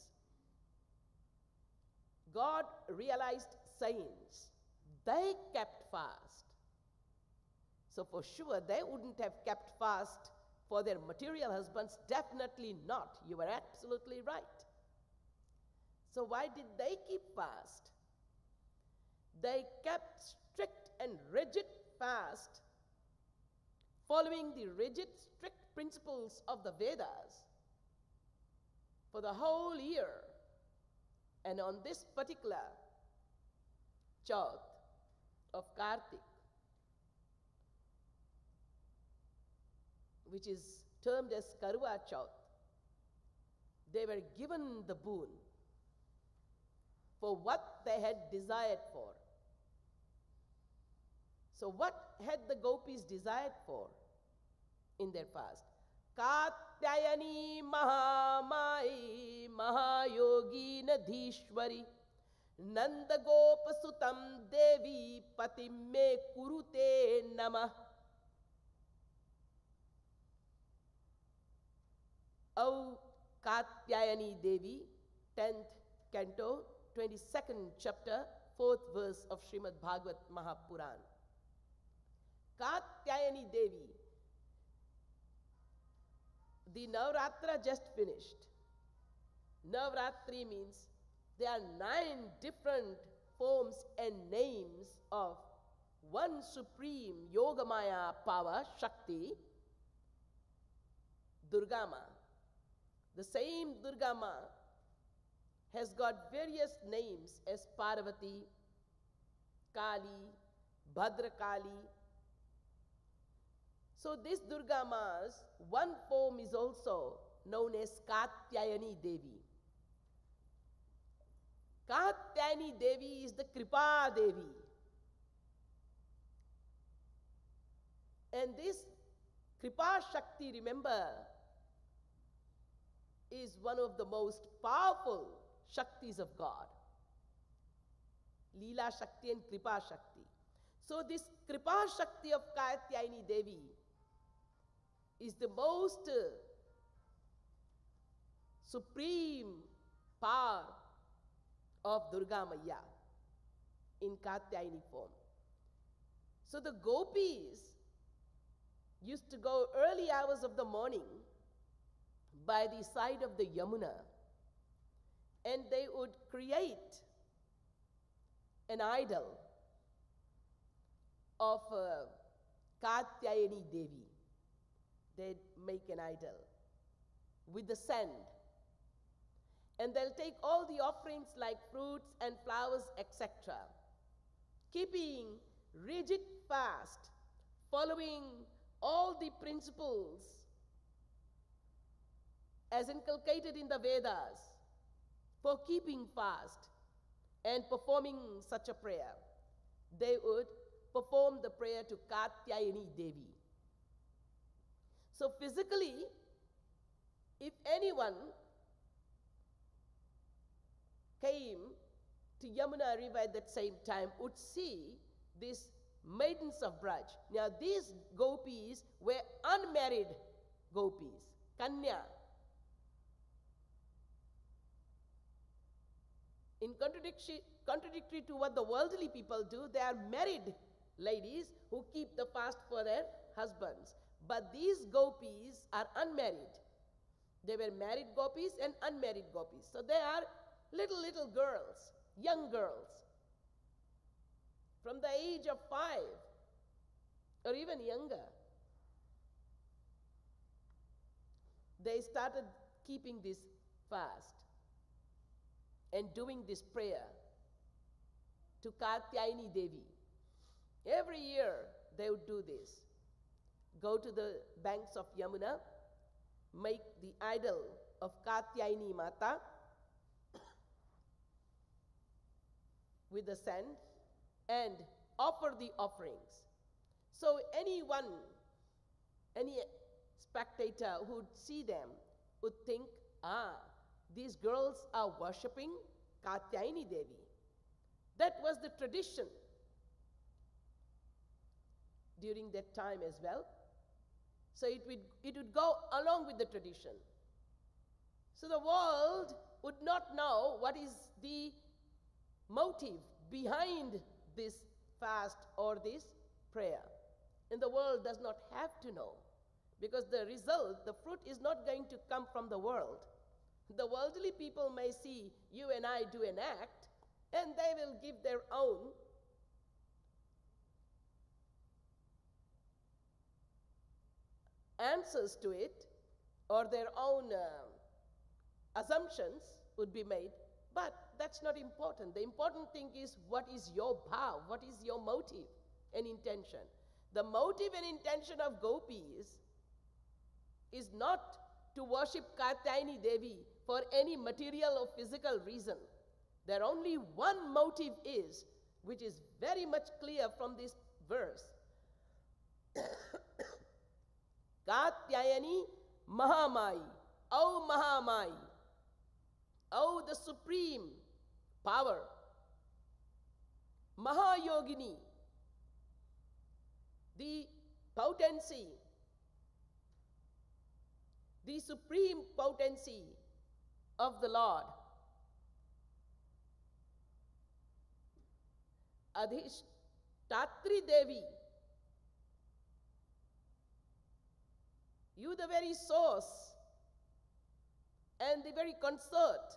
Speaker 4: God realized saints, they kept fast. So for sure, they wouldn't have kept fast for their material husbands, definitely not. You are absolutely right. So why did they keep fast? They kept strict and rigid fast, following the rigid, strict principles of the Vedas for the whole year. And on this particular Chauth of Kartik, which is termed as Karwa Chauth, they were given the boon for what they had desired for. So what had the gopis desired for in their fast? Katyayani Mahamai Mahayogi Nadhishwari Nanda Gopasutam Devi Patim Me Kurute Namah. O Katyayani Devi, 10th canto, 22nd chapter, 4th verse of Srimad Bhagavat Mahapuran. Katyayani Devi, the Navaratri just finished. Navaratri means there are 9 different forms and names of one supreme Yogamaya power, Shakti, Durga Ma. The same Durga Ma has got various names as Parvati, Kali, Bhadrakali. So this Durga Ma's one form is also known as Katyayani Devi. Katyayani Devi is the Kripa Devi. And this Kripa Shakti, remember, is one of the most powerful Shaktis of God. Leela Shakti and Kripa Shakti. So this Kripa Shakti of Katyayani Devi is the most supreme power of Durga Maya in Katyayani form. So the gopis used to go early hours of the morning by the side of the Yamuna, and they would create an idol of Katyayani Devi. They'd make an idol with the sand. And they'll take all the offerings like fruits and flowers, etc., keeping rigid fast, following all the principles as inculcated in the Vedas for keeping fast and performing such a prayer, they would perform the prayer to Katyayani Devi. So physically, if anyone came to Yamuna river at that same time, would see these maidens of Braj. Now these gopis were unmarried gopis, Kanya. In contradictory to what the worldly people do, they are married ladies who keep the fast for their husbands. But these gopis are unmarried. They were married gopis and unmarried gopis. So they are little girls, young girls, from the age of 5 or even younger. They started keeping this fast and doing this prayer to Katyayani Devi. Every year they would do this. Go to the banks of Yamuna, make the idol of Katyayani Mata with the sand and offer the offerings. So anyone, any spectator who would see them would think, these girls are worshipping Katyayani Devi. That was the tradition during that time as well. So it would go along with the tradition. So the world would not know what is the motive behind this fast or this prayer. And the world does not have to know, because the result, the fruit is not going to come from the world. The worldly people may see you and I do an act, and they will give their own answers to it, or their own assumptions would be made. But that's not important. The important thing is, what is your bhav? What is your motive and intention? The motive and intention of gopis is not to worship Katyayani Devi for any material or physical reason. Their only one motive is, which is very much clear from this verse, Katyayani Mahamai, O Mahamai, O the supreme power, Mahayogini, the potency, the supreme potency of the Lord. Adhishtatri Devi, you the very source and the very consort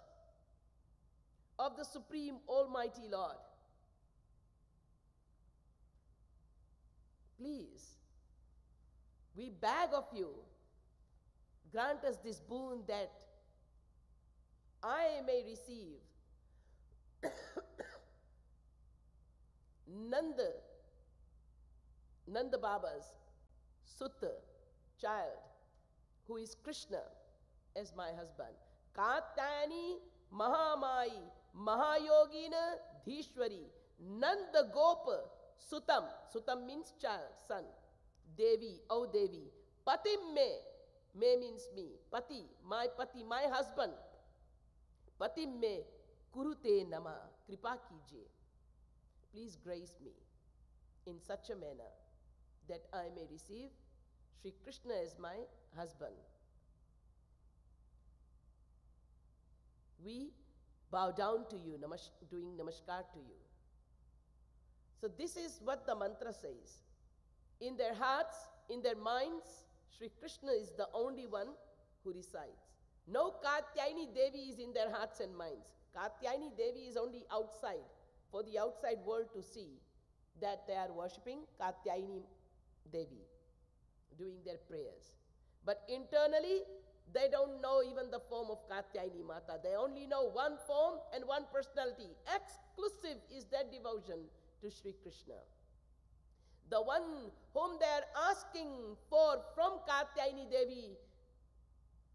Speaker 4: of the Supreme Almighty Lord. Please, we beg of you, grant us this boon that I may receive Nanda Baba's Sutta, child, who is Krishna, as my husband. Katyayani Mahamai Mahayogina Dhishwari Nanda Gopa Sutam. Sutam means child, son. Devi, O Devi. Patim me means me. Pati, my husband. Patim me kurute nama. Kripa kije. Please grace me in such a manner that I may receive Sri Krishna as my husband. We bow down to you, doing namaskar to you. So this is what the mantra says. In their hearts, in their minds, Sri Krishna is the only one who resides. No Katyayani Devi is in their hearts and minds. Katyayani Devi is only outside, for the outside world to see that they are worshipping Katyayani Devi, doing their prayers. But internally, they don't know even the form of Katyayani Mata. They only know one form and one personality. Exclusive is their devotion to Sri Krishna. The one whom they are asking from Katyayani Devi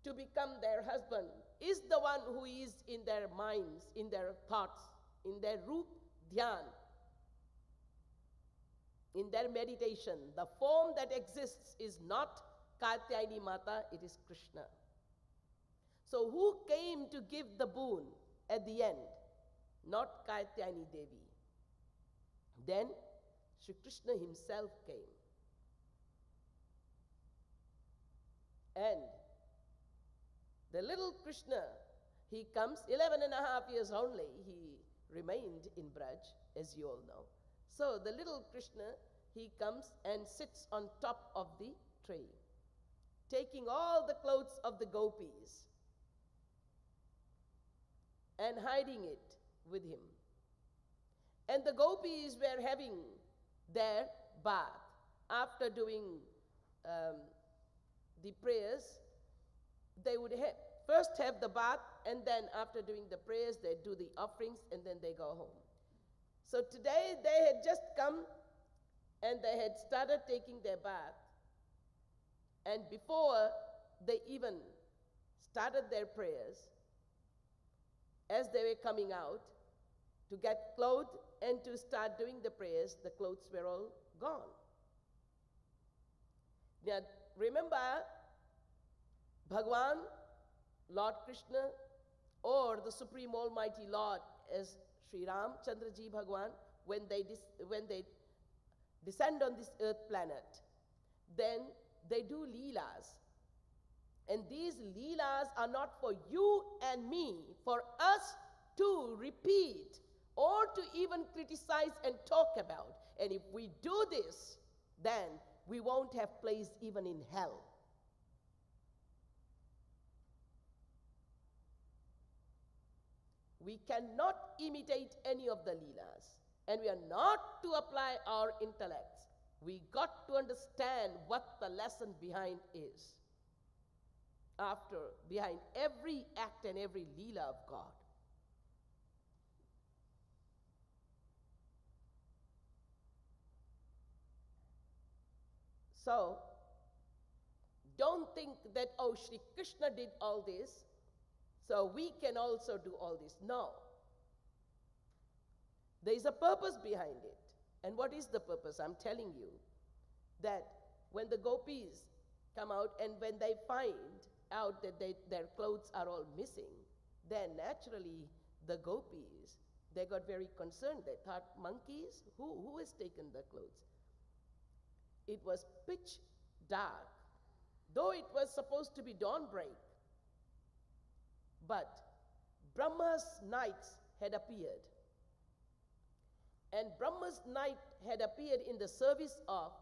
Speaker 4: to become their husband is the one who is in their minds, in their thoughts, in their roop dhyan, in their meditation. The form that exists is not Katyayani Mata, it is Krishna. So who came to give the boon at the end? Not Katyayani Devi. Then Sri Krishna himself came. And the little Krishna, he comes, 11 and a half years only, he remained in Braj, as you all know. So the little Krishna, he comes and sits on top of the tree, taking all the clothes of the gopis and hiding it with him. And the gopis were having their bath. After doing the prayers, they would first have the bath, and then after doing the prayers, they do the offerings, and then they go home. So today they had just come and they had started taking their bath. And before they even started their prayers, as they were coming out to get clothed and to start doing the prayers, the clothes were all gone. Now remember, Bhagwan, Lord Krishna, or the Supreme Almighty Lord as Sri Ram Chandraji Bhagwan, when they descend on this earth planet, then they do leelas. And these leelas are not for you and me, for us to repeat or to even criticize and talk about. And if we do this, then we won't have place even in hell. We cannot imitate any of the leelas, and we are not to apply our intellects. We got to understand what the lesson behind is. Behind every act and every leela of God. So, don't think that, oh, Shri Krishna did all this, so we can also do all this. No. There is a purpose behind it. And what is the purpose? I'm telling you that when the gopis come out and when they find out that their clothes are all missing, then naturally the gopis, they got very concerned. They thought, monkeys? Who has taken the clothes? It was pitch dark, though it was supposed to be dawnbreak. But Brahma's nights had appeared. And Brahma's night had appeared in the service of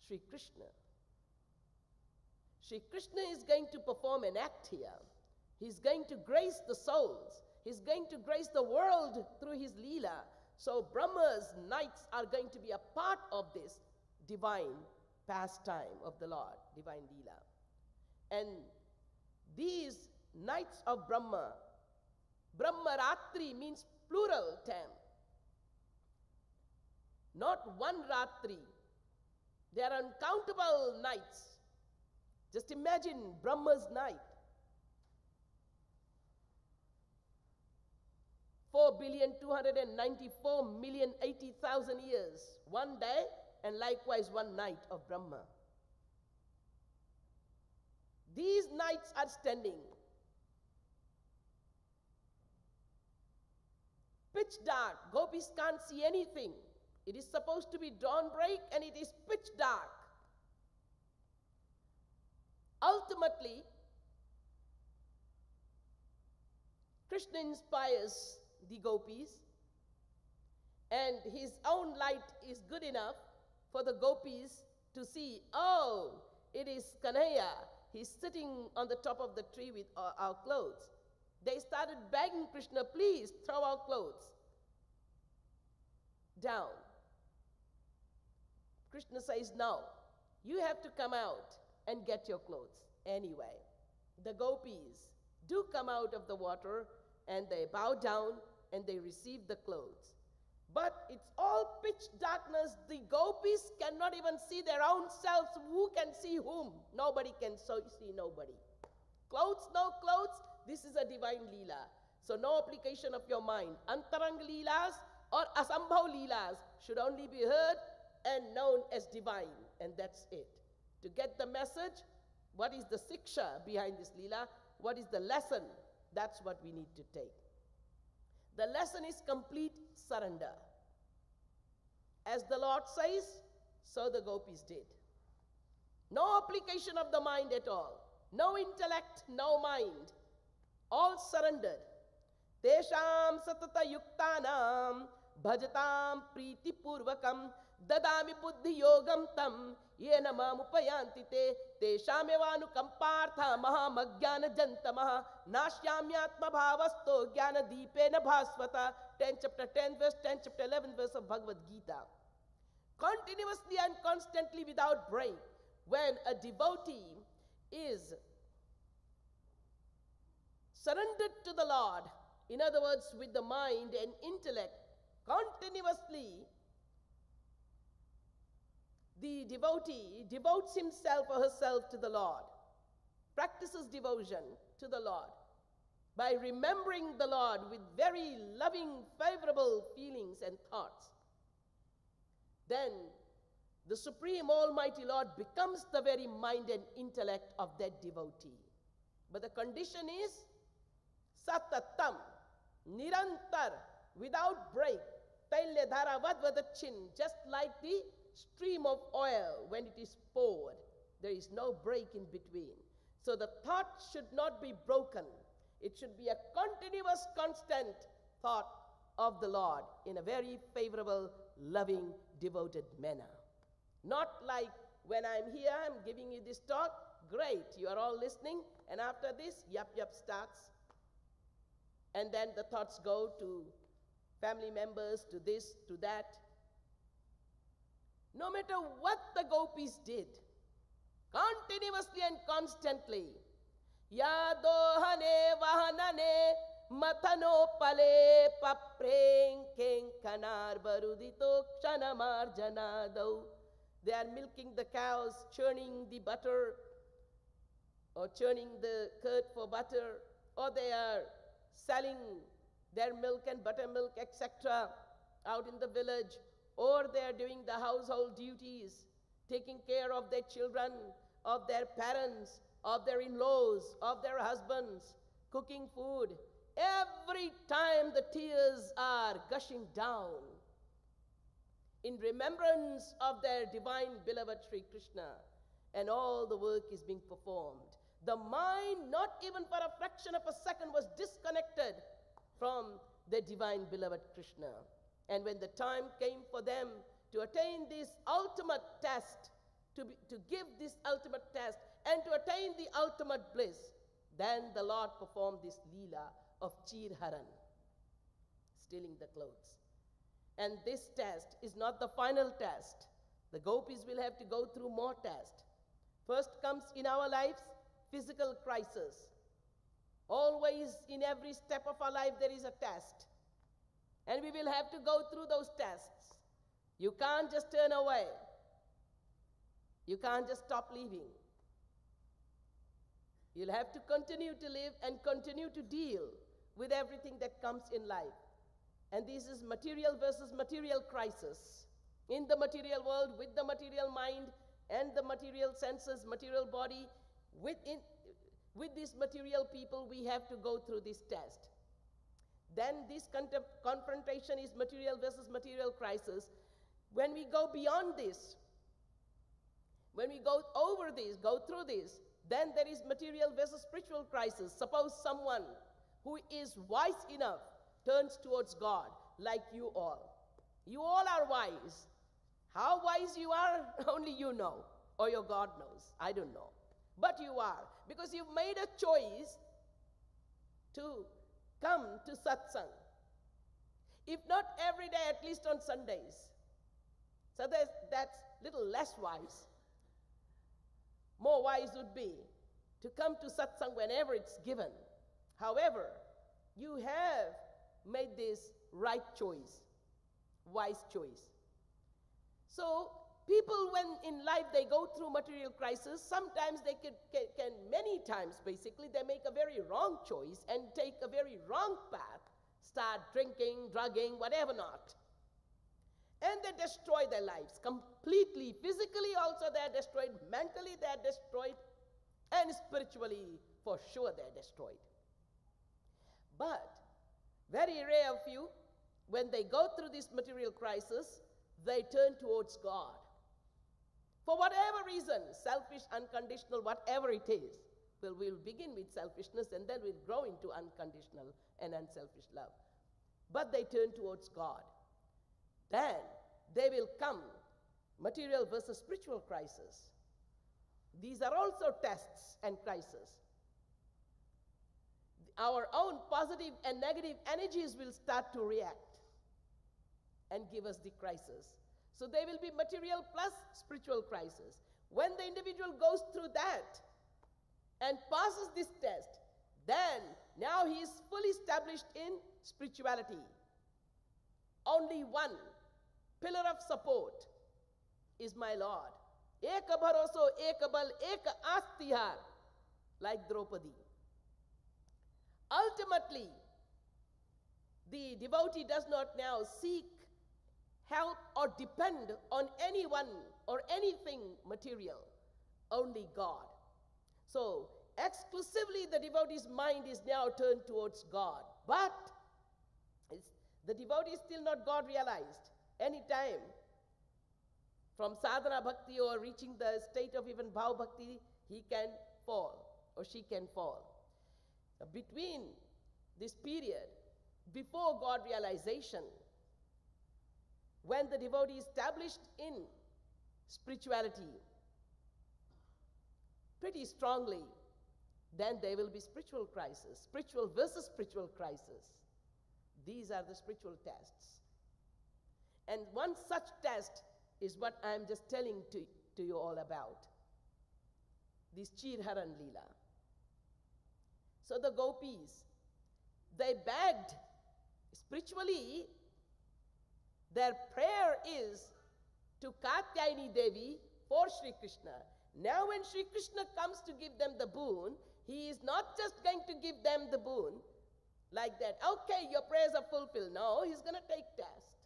Speaker 4: Sri Krishna. Sri Krishna is going to perform an act here. He's going to grace the souls. He's going to grace the world through his leela. So Brahma's nights are going to be a part of this divine pastime of the Lord, divine leela. And these nights of Brahma, Brahmaratri means plural term. Not one Ratri. There are uncountable nights. Just imagine Brahma's night. 4,294,080,000 years. One day and likewise one night of Brahma. These nights are standing. Pitch dark. Gopis can't see anything. It is supposed to be dawnbreak and it is pitch dark. Ultimately, Krishna inspires the gopis, and his own light is good enough for the gopis to see, oh, it is Kanhaiya. He's sitting on the top of the tree with our clothes. They started begging Krishna, please throw our clothes down. Krishna says, no, you have to come out and get your clothes. Anyway, the gopis do come out of the water and they bow down and they receive the clothes. But it's all pitch darkness. The gopis cannot even see their own selves. Who can see whom? Nobody can see nobody. Clothes, no clothes, this is a divine leela. So no application of your mind. Antarang leelas or asambhav leelas should only be heard and known as divine. And that's it. To get the message, what is the siksha behind this leela? What is the lesson? That's what we need to take. The lesson is complete surrender. As the Lord says, so the gopis did. No application of the mind at all. No intellect, no mind. All surrendered. Tesham satata yuktanam bhajatam priti purvakam dadami buddhi yogam tam yena mamupayanti te teshamevanu kampartha mahamajnana jantamaha nashyamyatma bhavasto jnana deepena bhasvata 10 chapter 10 verse 10 chapter 11 verse of Bhagavad Gita. Continuously and constantly without break, when a devotee is surrendered to the Lord, in other words, with the mind and intellect, continuously the devotee devotes himself or herself to the Lord, practices devotion to the Lord by remembering the Lord with very loving, favorable feelings and thoughts. Then the Supreme Almighty Lord becomes the very mind and intellect of that devotee. But the condition is satatam, nirantar, without break, tailya dhara vadvadachin, just like the stream of oil when it is poured. There is no break in between. So the thought should not be broken. It should be a continuous, constant thought of the Lord in a very favorable, loving, devoted manner. Not like when I'm here, I'm giving you this talk, great, you are all listening, and after this, yap starts. And then the thoughts go to family members, to this, to that. No matter what the gopis did, continuously and constantly, yadohane vahanane matano pale papreng kenkanar barudito ksanamarjanado. They are milking the cows, churning the butter, or churning the curd for butter, or they are selling their milk and buttermilk, etc., out in the village, or they are doing the household duties, taking care of their children, of their parents, of their in-laws, of their husbands, cooking food. Every time the tears are gushing down in remembrance of their divine beloved Sri Krishna, and all the work is being performed. The mind, not even for a fraction of a second, was disconnected from the divine beloved Krishna. And when the time came for them to attain this ultimate test, to give this ultimate test, and to attain the ultimate bliss, then the Lord performed this leela of Chirharan, stealing the clothes. And this test is not the final test. The gopis will have to go through more tests. First comes in our lives, physical crisis. Always in every step of our life there is a test. And we will have to go through those tests. You can't just turn away. You can't just stop living. You'll have to continue to live and continue to deal with everything that comes in life. And this is material versus material crisis. In the material world, with the material mind and the material senses, material body, with these material people, we have to go through this test. Then this confrontation is material versus material crisis. When we go beyond this, when we go over this, go through this, then there is material versus spiritual crisis. Suppose someone who is wise enough turns towards God, like you all. You all are wise. How wise you are, only you know, or your God knows. I don't know. But you are, because you've made a choice to come to satsang. If not every day, at least on Sundays. So that's little less wise. More wise would be to come to satsang whenever it's given. However, you have made this right choice. wise choice. So people, when in life they go through material crisis, sometimes they can many times basically, they make a very wrong choice and take a very wrong path, start drinking, drugging, whatever not. And they destroy their lives completely. Physically also they are destroyed, mentally they are destroyed, and spiritually for sure they are destroyed. But very rare of you, when they go through this material crisis, they turn towards God. For whatever reason, selfish, unconditional, whatever it is. Well, we'll begin with selfishness and then we'll grow into unconditional and unselfish love. But they turn towards God. Then they will come material versus spiritual crisis. These are also tests and crises. Our own positive and negative energies will start to react and give us the crisis. So there will be material plus spiritual crisis. When the individual goes through that and passes this test, then now he is fully established in spirituality. Only one pillar of support is my Lord. Eka bharoso, eka bal, eka astihar, like Draupadi. Ultimately, the devotee does not now seek help or depend on anyone or anything material, only God. So, exclusively the devotee's mind is now turned towards God. But the devotee is still not God realized. Anytime, from sadhana bhakti or reaching the state of even bhav bhakti, he can fall or she can fall. Between this period, before God realization, when the devotee is established in spirituality pretty strongly, then there will be spiritual crisis, spiritual versus spiritual crisis. These are the spiritual tests. And one such test is what I am just telling to you all about, this Chirharan Leela. So the gopis, they begged spiritually, their prayer is to Katyayani Devi for Sri Krishna. Now when Sri Krishna comes to give them the boon, he is not just going to give them the boon like that. Okay, your prayers are fulfilled. No, he's going to take test.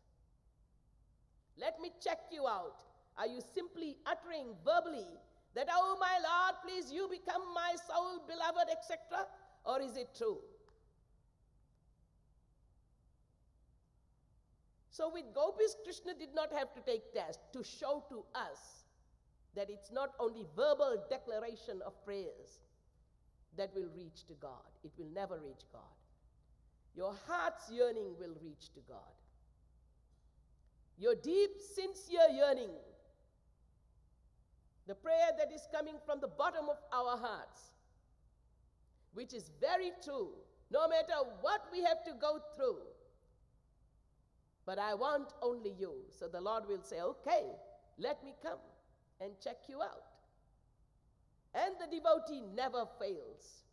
Speaker 4: Let me check you out. Are you simply uttering verbally that, oh my Lord, please you become my soul, beloved, etc.? Or is it true? So with gopis, Krishna did not have to take test to show to us that it's not only verbal declaration of prayers that will reach to God. It will never reach God. Your heart's yearning will reach to God. Your deep, sincere yearning, the prayer that is coming from the bottom of our hearts, which is very true, no matter what we have to go through. But I want only you. So the Lord will say, okay, let me come and check you out. And the devotee never fails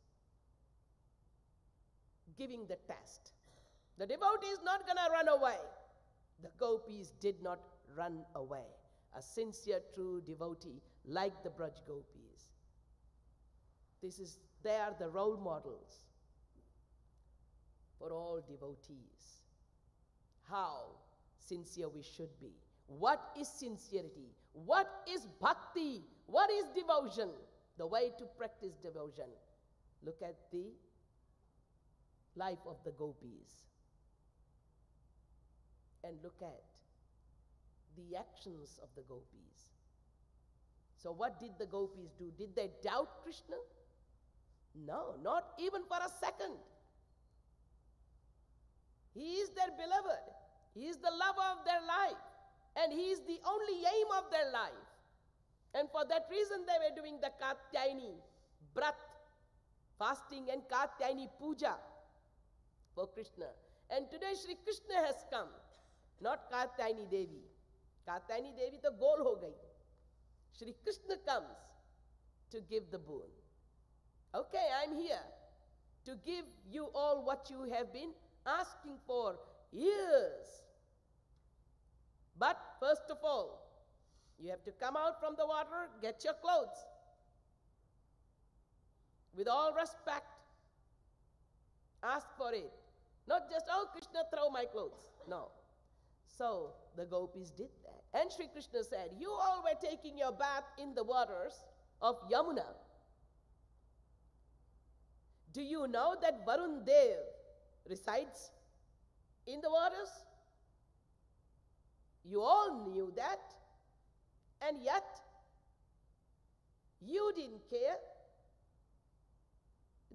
Speaker 4: giving the test. The devotee is not going to run away. The gopis did not run away. A sincere, true devotee like the Braj gopis. They are the role models for all devotees. How sincere we should be. What is sincerity? What is bhakti? What is devotion? The way to practice devotion. Look at the life of the gopis. And look at the actions of the gopis. So what did the gopis do? Did they doubt Krishna? No, not even for a second. He is their beloved. He is the lover of their life. And he is the only aim of their life. And for that reason they were doing the Katyayani Brat, fasting, and Katyayani Puja for Krishna. And today Shri Krishna has come, not Katyayani Devi. Katyayani Devi to goal ho gayi. Shri Krishna comes to give the boon. Okay, I'm here to give you all what you have been asking for years. But first of all, you have to come out from the water, get your clothes. With all respect, ask for it. Not just, oh, Krishna, throw my clothes. No. So the gopis did that. And Sri Krishna said, you all were taking your bath in the waters of Yamuna. Do you know that Varun Dev resides in the waters? You all knew that. And yet, you didn't care.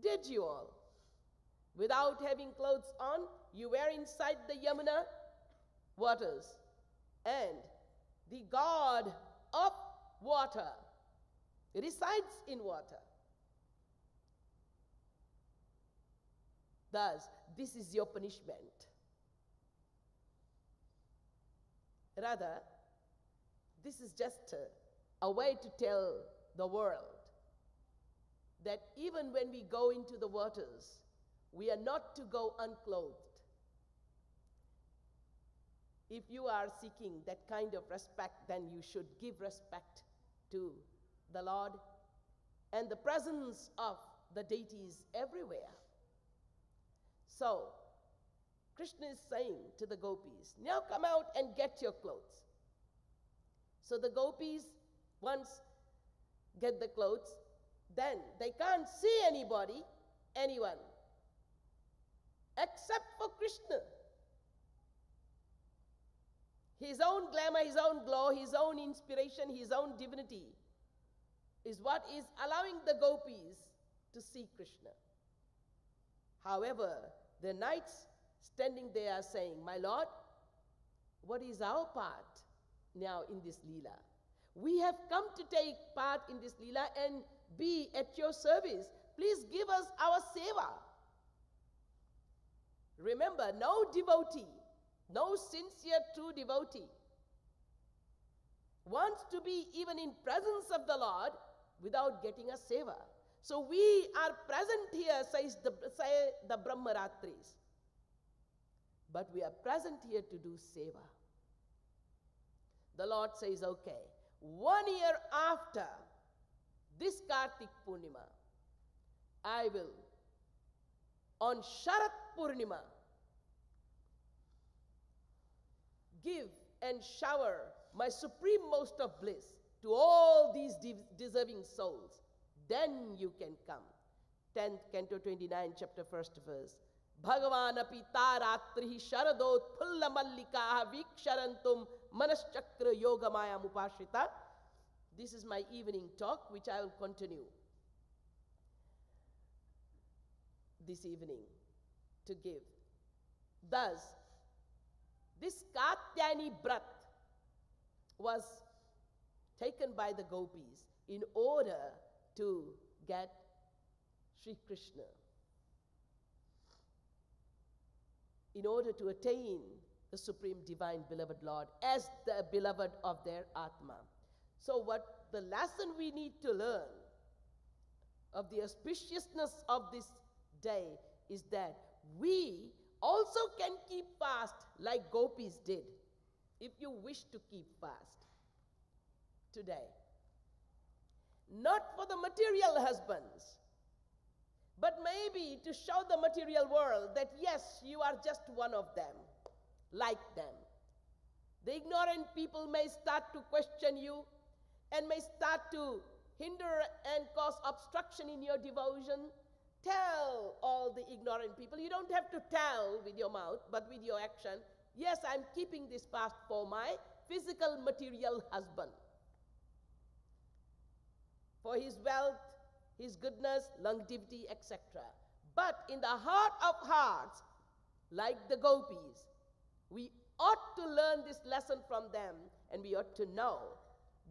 Speaker 4: Did you all? Without having clothes on, you were inside the Yamuna waters. And the god of water resides in water. Thus, this is your punishment. Rather, this is just a way to tell the world that even when we go into the waters, we are not to go unclothed. If you are seeking that kind of respect, then you should give respect to the Lord and the presence of the deities everywhere. So, Krishna is saying to the gopis, now come out and get your clothes. So the gopis, once get the clothes, then they can't see anyone, except for Krishna. His own glamour, his own glow, his own inspiration, his own divinity is what is allowing the gopis to see Krishna. However, the knights standing there are saying, my Lord, what is our part now in this Leela? We have come to take part in this Leela and be at your service. Please give us our seva. Remember, no devotee, no sincere true devotee wants to be even in presence of the Lord without getting a seva. So we are present here, say the Brahmaratris. But we are present here to do seva. The Lord says, okay, 1 year after this Kartik Purnima, I will, on Sharat Purnima, give and shower my supreme most of bliss to all these deserving souls. Then you can come. 10th Canto 29, chapter 1st verse. Bhagavan api taratrihi sharadot phulla mallika viksharantum manaschakra yogamaya mupashrita. This is my evening talk, which I will continue this evening to give. Thus, this Katyayani Brat was taken by the gopis in order to get Sri Krishna, in order to attain the Supreme Divine Beloved Lord as the beloved of their Atma. So what the lesson we need to learn of the auspiciousness of this day is that we also can keep fast like gopis did, if you wish to keep fast today. Not for the material husbands, but maybe to show the material world that yes, you are just one of them, like them. The ignorant people may start to question you and may start to hinder and cause obstruction in your devotion. Tell all the ignorant people. You don't have to tell with your mouth, but with your action. Yes, I'm keeping this fast for my physical material husband, for his wealth, his goodness, longevity, etc. But in the heart of hearts, like the gopis, we ought to learn this lesson from them, and we ought to know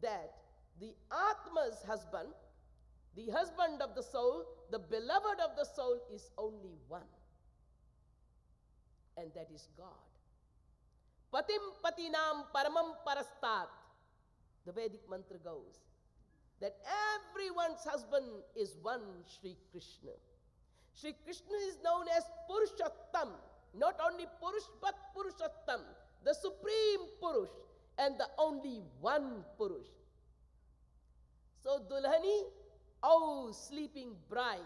Speaker 4: that the Atma's husband, the husband of the soul, the beloved of the soul is only one, and that is God. Patim patinam paramam parastat, the Vedic mantra goes, that everyone's husband is one Sri Krishna. Sri Krishna is known as Purushottam, not only Purush but Purushottam, the supreme Purush. and the only one Purush. So Dulhani, O sleeping bride,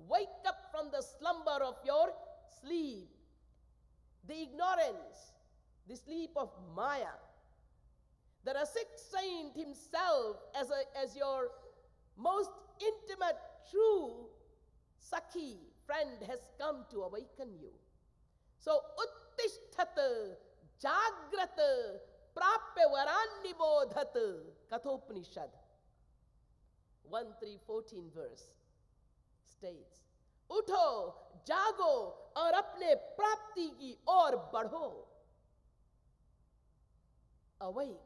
Speaker 4: wake up from the slumber of your sleep, the ignorance, the sleep of Maya. The Rasik saint himself as your most intimate, true Sakhi friend has come to awaken you. So Uttishthata, Jagrata, Prapya Varannibodhat, Kathopanishad, 1:3-14 verse states, Utho, jago, aur apne prapti ki aur badho. Awake,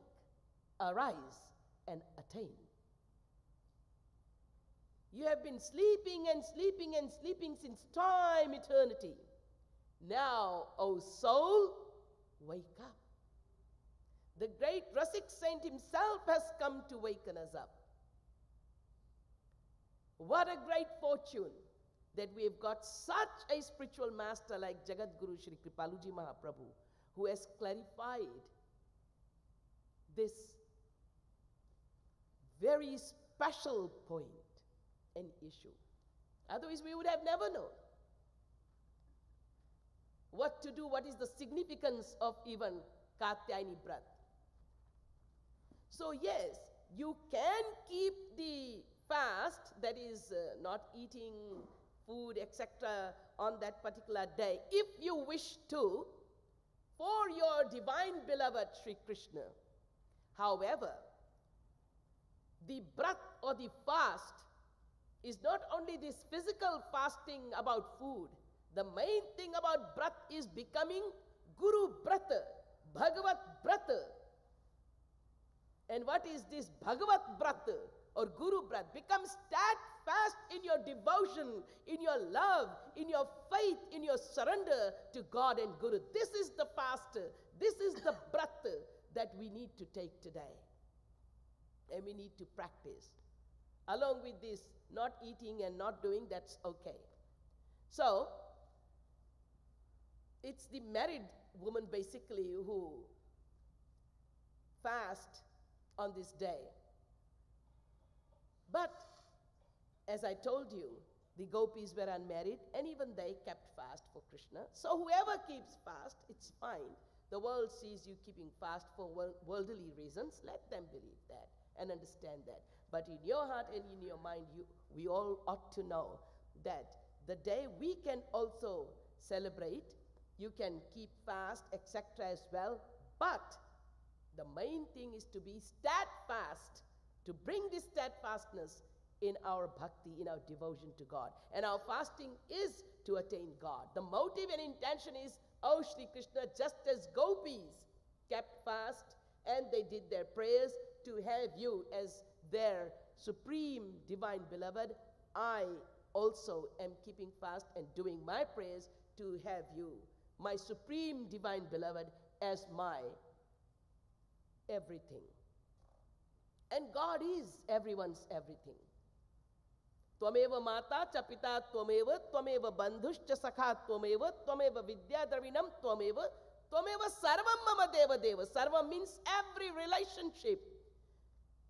Speaker 4: arise, and attain. You have been sleeping and sleeping and sleeping since time eternity. Now, O soul, wake up. The great Rasik saint himself has come to waken us up. What a great fortune that we have got such a spiritual master like Jagat Guru Shri Kripaluji Mahaprabhu, who has clarified this very special point and issue. Otherwise, we would have never known what to do, what is the significance of even Katyayani Brat. So yes, you can keep the fast, that is not eating food, etc., on that particular day, if you wish to, for your divine beloved Sri Krishna. However, the brat or the fast is not only this physical fasting about food. The main thing about brat is becoming Guru Brata, Bhagavat Brata. And what is this Bhagavat Brata or Guru Brat? Become steadfast in your devotion, in your love, in your faith, in your surrender to God and Guru. This is the fast, this is the Brat that we need to take today. And we need to practice. Along with this, not eating and not doing, that's okay. So, it's the married woman basically who fast on this day. But, as I told you, the gopis were unmarried and even they kept fast for Krishna. So whoever keeps fast, it's fine. The world sees you keeping fast for worldly reasons. Let them believe that and understand that. But in your heart and in your mind, we all ought to know that the day we can also celebrate, you can keep fast, etc. as well. But the main thing is to be steadfast, to bring this steadfastness in our bhakti, in our devotion to God. And our fasting is to attain God. The motive and intention is, oh Shri Krishna, just as gopis kept fast and they did their prayers to have you as their supreme divine beloved, I also am keeping fast and doing my prayers to have you, my supreme divine beloved, as my everything. And God is everyone's everything. Tvameva mata cha pita tvameva bandhush cha sakha tvameva vidya dravinam tvameva sarvam mama deva deva. Sarvam means every relationship.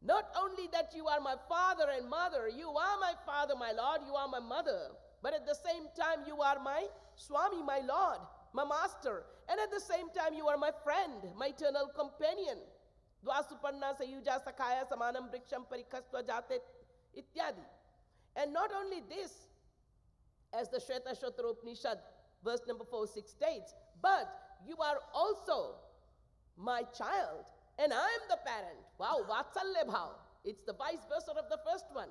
Speaker 4: Not only that you are my father and mother, you are my father, my Lord, you are my mother, but at the same time you are my Swami, my Lord, my master, and at the same time you are my friend, my eternal companion. Dvasuparna sayuja sakhaya samanam briksham parikhastva jate ityadi. And not only this, as the Shweta Shotara verse number 4-6 states, but you are also my child, and I am the parent. Wow, Vatsalya Bhav. It's the vice versa of the first one.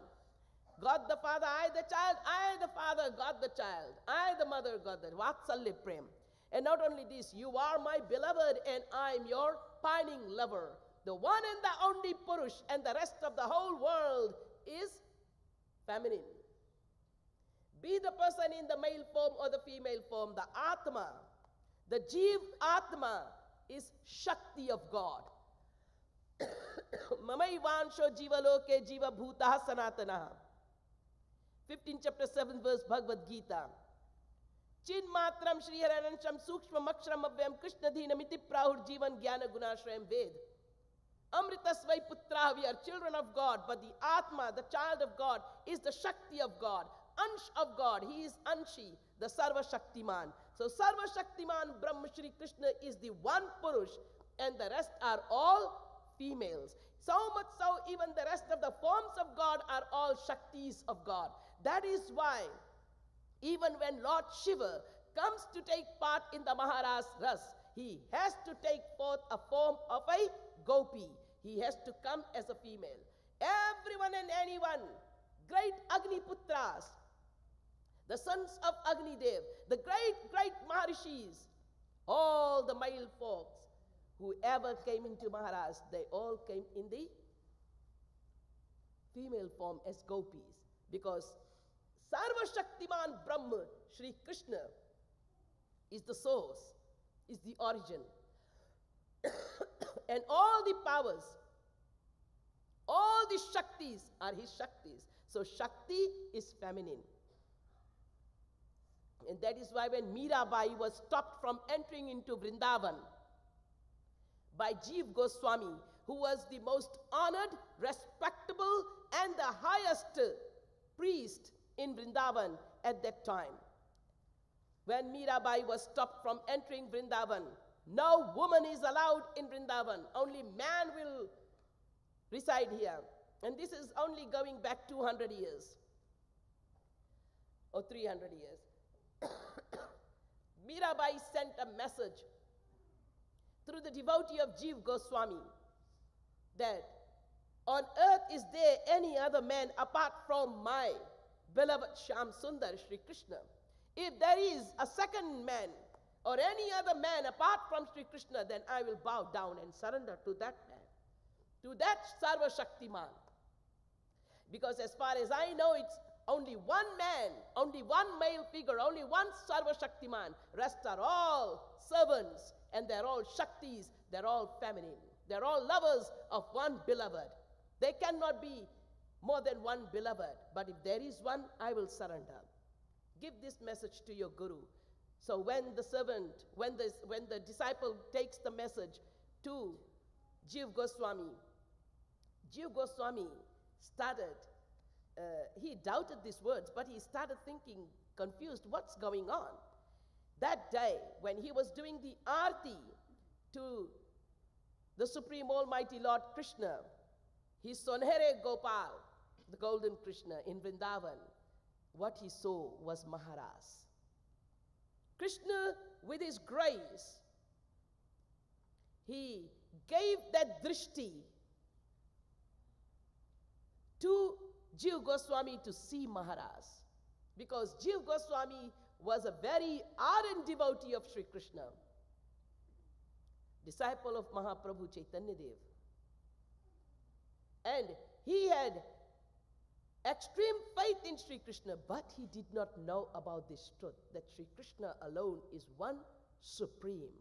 Speaker 4: God the Father, I the child, I the Father, God the child, I the mother, God the Vatsalya Prem. And not only this, you are my beloved and I am your pining lover. The one and the only Purush, and the rest of the whole world is feminine. Be the person in the male form or the female form, the Atma, the Jeev Atma is Shakti of God. Mamaivansho jivaloke jiva bhutaha sanatana. 15 chapter 7 verse Bhagavad Gita. Chinmatram Shri Haransham Sukshma Makshram Avyam Krishna Dhinamiti Prahur Jivan Jnana Gunashrayam Ved. Amritasvai Putra, we are children of God, but the Atma, the child of God, is the Shakti of God, Ansh of God. He is Anshi, the Sarva Shaktiman. So Sarva Shaktiman Brahma Shri Krishna is the one Purush, and the rest are all females. So much so, even the rest of the forms of God are all Shaktis of God. That is why, even when Lord Shiva comes to take part in the Maharas Ras, he has to take forth a form of a gopi. He has to come as a female. Everyone and anyone, great Agni Putras, the sons of Agni Dev, the great Maharishis, all the male folks, whoever came into Maharaj, they all came in the female form as gopis, because Sarva Shaktiman Brahma, Shri Krishna, is the source, is the origin. And all the powers, all the Shaktis are his Shaktis. So Shakti is feminine. And that is why when Mirabai was stopped from entering into Vrindavan by Jeev Goswami, who was the most honored, respectable, and the highest priest in Vrindavan at that time. When Mirabai was stopped from entering Vrindavan, no woman is allowed in Vrindavan. Only man will reside here. And this is only going back 200 years or 300 years. Mirabai sent a message through the devotee of Jeev Goswami that on earth is there any other man apart from my beloved Shyam Sundar Shri Krishna? If there is a second man or any other man apart from Shri Krishna, then I will bow down and surrender to that man, to that Sarva Shaktiman. Because as far as I know, it's only one man, only one male figure, only one Sarva Shaktiman. Rest are all servants, and they're all Shaktis, they're all feminine. They're all lovers of one beloved. There cannot be more than one beloved, but if there is one, I will surrender. Give this message to your guru. So when the servant, when the disciple takes the message to Jeev Goswami started, he doubted these words, but he started thinking, confused, what's going on? That day, when he was doing the arti to the Supreme Almighty Lord Krishna, he Sonhere Gopal, the golden Krishna in Vrindavan, what he saw was Maharas. Krishna, with his grace, he gave that drishti to Jeev Goswami to see Maharas, because Jeev Goswami was a very ardent devotee of Sri Krishna, disciple of Mahaprabhu Chaitanya Dev. And he had extreme faith in Sri Krishna, but he did not know about this truth, that Sri Krishna alone is one supreme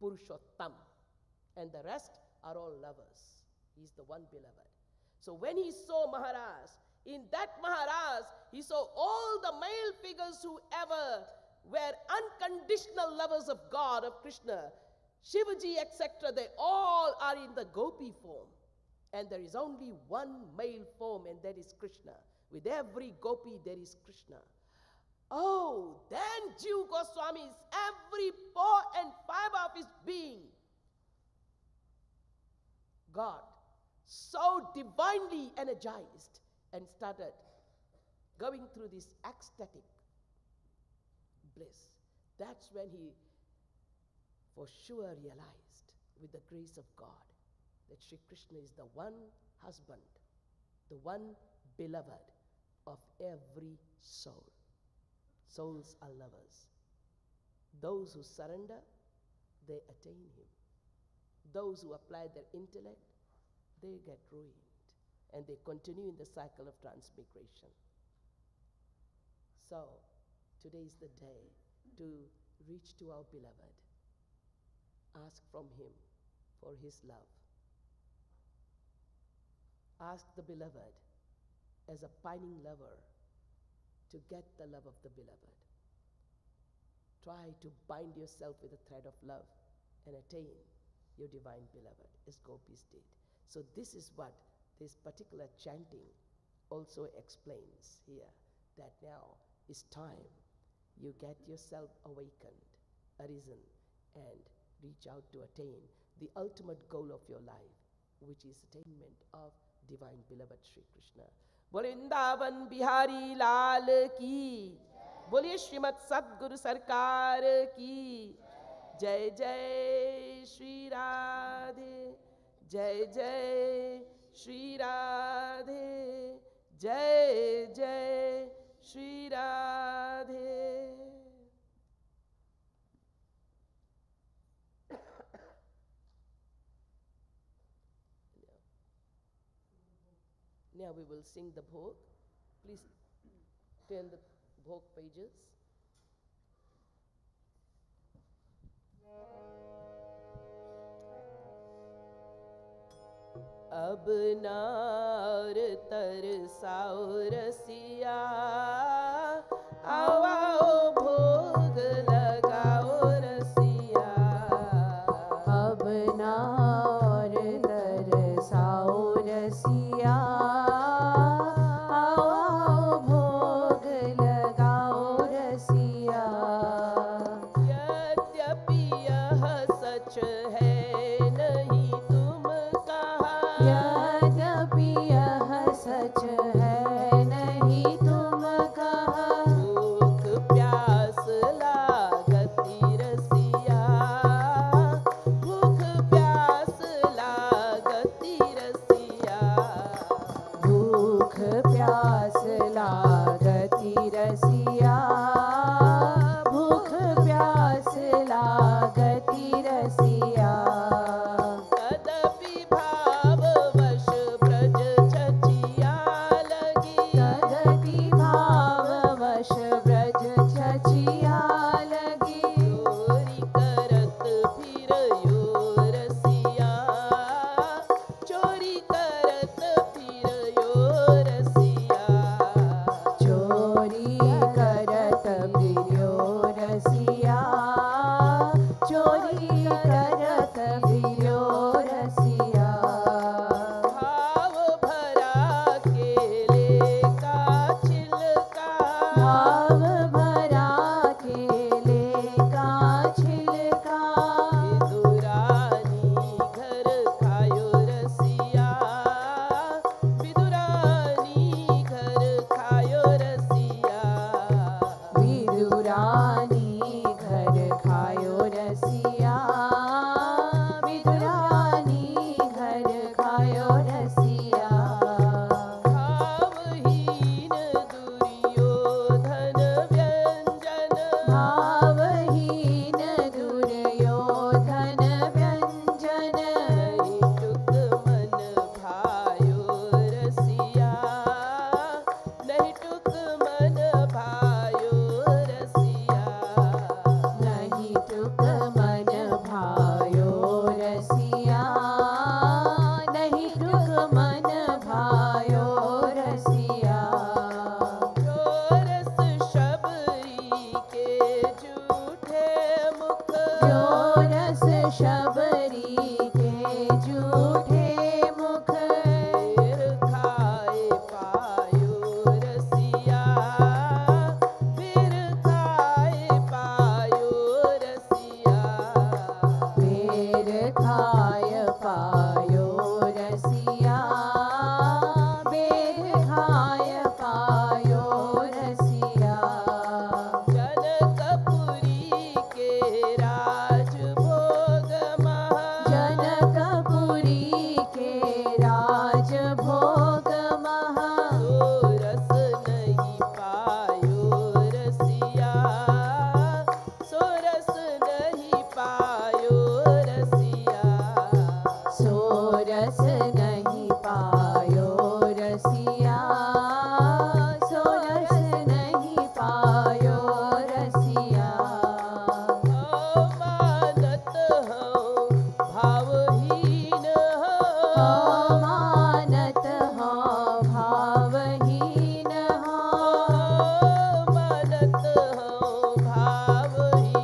Speaker 4: Purushottam, and the rest are all lovers. He's the one beloved. So when he saw Maharas, in that Maharas, he saw all the male figures who ever were unconditional lovers of God, of Krishna, Shivaji, etc. They all are in the gopi form. And there is only one male form, and that is Krishna. With every gopi, there is Krishna. Oh, then Jeev Goswami's every pore and fiber of his being got so divinely energized and started going through this ecstatic bliss. That's when he for sure realized, with the grace of God, that Sri Krishna is the one husband, the one beloved of every soul. Souls are lovers. Those who surrender, they attain him. Those who apply their intellect, they get ruined, and they continue in the cycle of transmigration. So, today is the day to reach to our beloved, ask from him for his love. Ask the beloved, as a pining lover, to get the love of the beloved. try to bind yourself with a thread of love and attain your divine beloved, as gopis did. So this is what this particular chanting also explains here, that now is time you get yourself awakened, arisen, and reach out to attain the ultimate goal of your life, which is attainment of divine beloved Shri Krishna. Vrindavan Bihari Lal ki, Boliye Srimad Sadguru Sarkar ki, Jai Jai Shri Radhe, Jai Jai Shri Radhe, Jai Jai Shri Radhe. Now we will sing the bhog. Please turn the bhog pages. अब नार तरसाओ रसिया, आओ भोग लगाओ रसिया।
Speaker 2: अब नार तरसाओ रसिया, आओ भोग लगाओ रसिया।
Speaker 4: यद्यपि यह सच है नहीं तुम कहा,
Speaker 2: यद्यपि यह सच है नहीं तुम कहा।
Speaker 4: भूख प्यास लागती रसिया, भूख प्यास लागती रसिया।
Speaker 2: भूख प्यास लागती रसिया, भूख प्यास लागती रसिया।
Speaker 4: तदपि भाववश ब्रज छचिया लगी,
Speaker 2: तदपि भाववश ब्रज छचिया लगी।
Speaker 4: चोरी करत फिरयो रसिया, चोरी करत फिरयो रसिया।
Speaker 2: चोरी करत फिर्यो रसिया, चोरी करत फिर्यो रसिया।
Speaker 4: भाव भरा केले का छिलका,
Speaker 2: भाव भरा केले का छिलका।
Speaker 4: विदुरानी घर खायो रसिया, विदुरानी घर खायो रसिया। विदुरानी घर खायो रसिया,
Speaker 2: विदुरानी घर खायो रसिया।
Speaker 4: भावहीन दुर्योधन व्यंजन,
Speaker 2: भावहीन दुर्योधन व्यंजन।
Speaker 4: नहीं टुक मन भायो रसिया, नहीं टुक मन भायो रसिया।
Speaker 2: नहीं टुक मन भायो रसिया, नहीं टुक मन भायो रसिया।
Speaker 4: चोरस शबरी के झूठे मुख,
Speaker 2: जो रस शबरी के झूठे मुख।
Speaker 4: फिर खाए पायो रसिया, फिर खाए पायो रसिया।
Speaker 2: बेर खाय पायो रसिया, बेर खाय पायो रसिया।
Speaker 4: जनकपुरी के राजभोग महा,
Speaker 2: जनकपुरी के राजभोग महा।
Speaker 4: सोरस नहीं पायो रसिया, सोरस नहीं पायो रसिया।
Speaker 2: सोरस नहीं पायो रसिया, सोरस नहीं पायो रसिया।
Speaker 4: अमानत हूँ भावहीन हूँ,
Speaker 2: अमानत हो भावहीन हो।
Speaker 4: अमानत हूँ भावहीन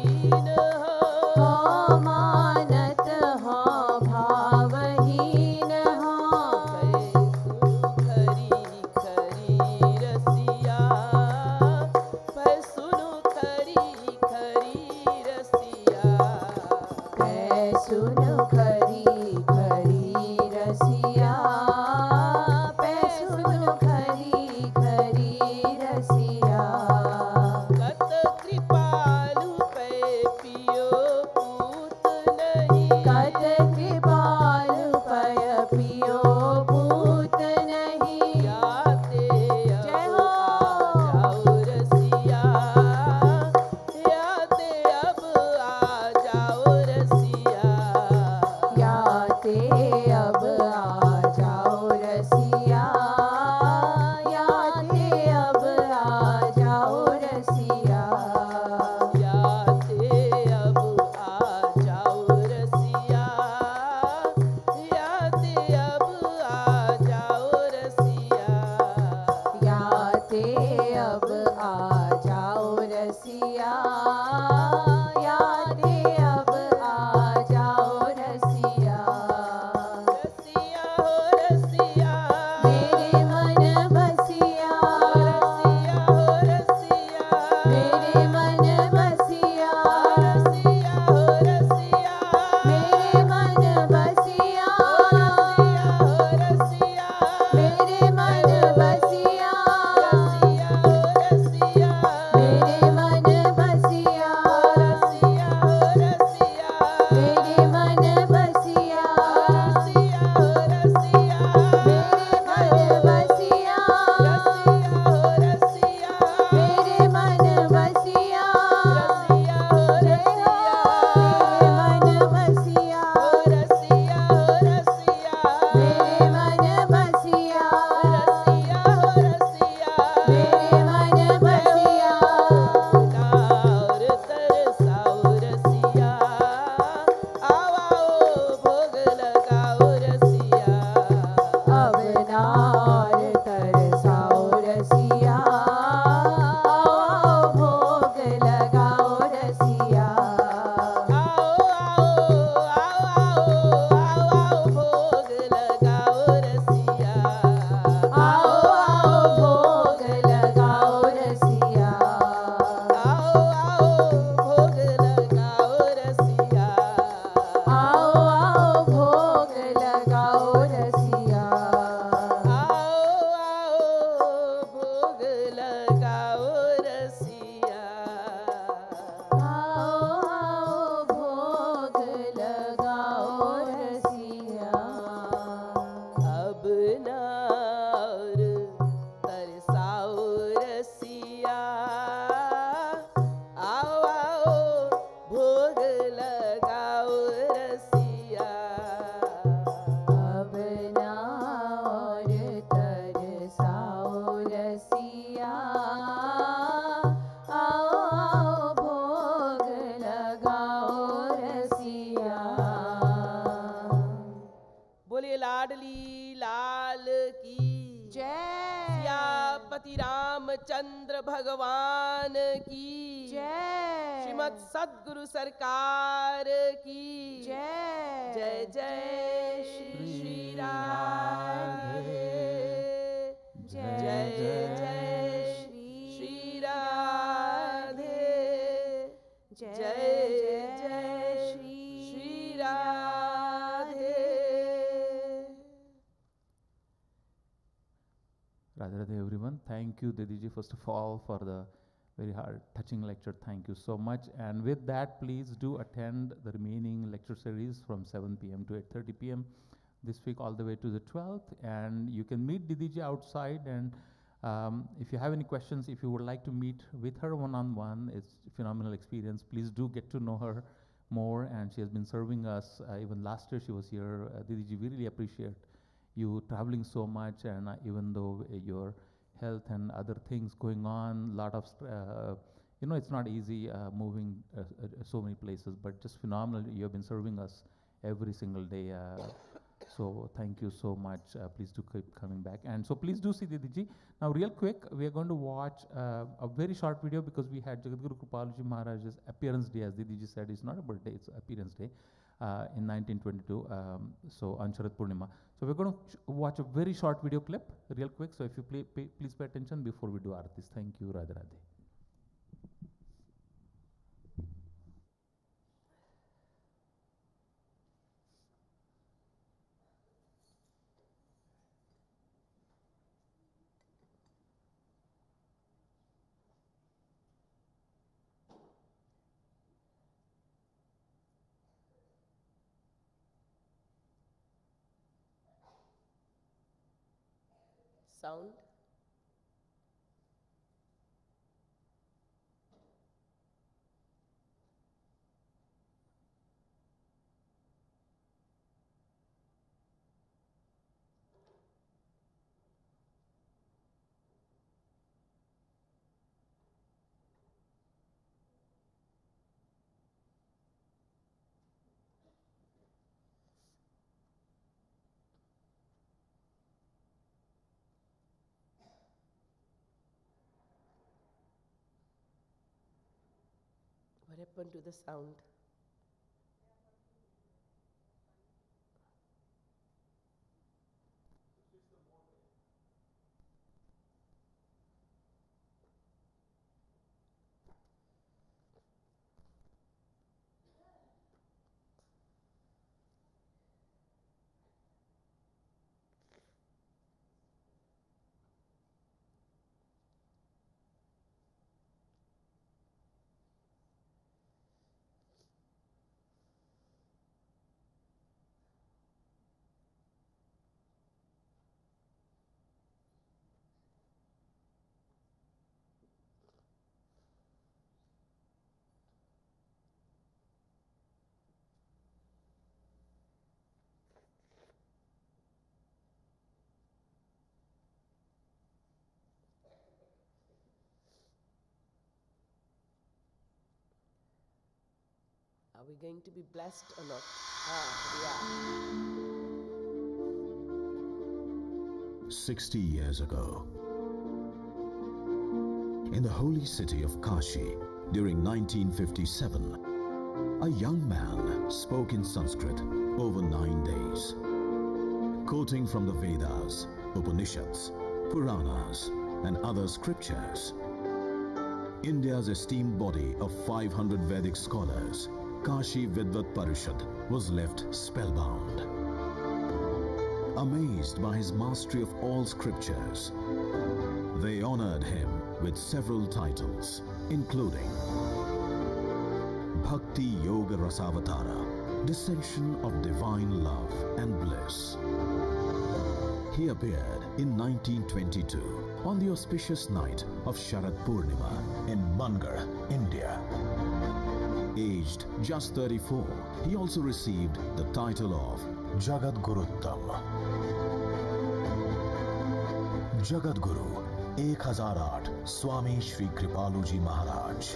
Speaker 4: सीतापति रामचंद्र भगवान की
Speaker 2: जय।
Speaker 4: श्रीमद् सद्गुरु सरकार की
Speaker 2: जय।
Speaker 4: जय जय श्री राधे। जय जय श्री राधे। जय जय Shri Radhe.
Speaker 3: Radhe Radhe everyone. Thank you Dediji first of all for the very hard touching lecture. Thank you so much. And with that, please do attend the remaining lecture series from 7 p.m. to 8:30 p.m. this week all the way to the 12th. And you can meet Dediji outside. And if you have any questions, if you would like to meet with her one-on-one, it's a phenomenal experience. Please do get to know her more. And she has been serving us. Even last year she was here. Dediji, we really appreciate you traveling so much, and even though your health and other things going on, lot of it's not easy moving so many places, but just phenomenal. You have been serving us every single day, so thank you so much. Please do keep coming back, and so please do see Dediji. Now real quick, we are going to watch a very short video because we had Jagadguru Kripaluji Maharaj's appearance day. As Dediji said, it's not a birthday, it's appearance day. In 1922, so on Sharad Purnima. So we're going to watch a very short video clip, real quick. So if you please pay attention before we do Aartis. Thank you, Radhe Radhe.
Speaker 4: Sound. What happened to the sound? Are we going to be blessed or not? We are.
Speaker 5: 60 years ago, in the holy city of Kashi, during 1957, a young man spoke in Sanskrit over 9 days, quoting from the Vedas, Upanishads, Puranas, and other scriptures. India's esteemed body of 500 Vedic scholars, Kashi Vidvat Parishad, was left spellbound. Amazed by his mastery of all scriptures, they honored him with several titles, including Bhakti Yoga Rasavatara, Dissension of Divine Love and Bliss. He appeared in 1922 on the auspicious night of Sharad Purnima in Bangar, India. Aged just 34, he also received the title of Jagat Guruttam. Jagat Guru 1008 Swami Shri Kripaluji Maharaj.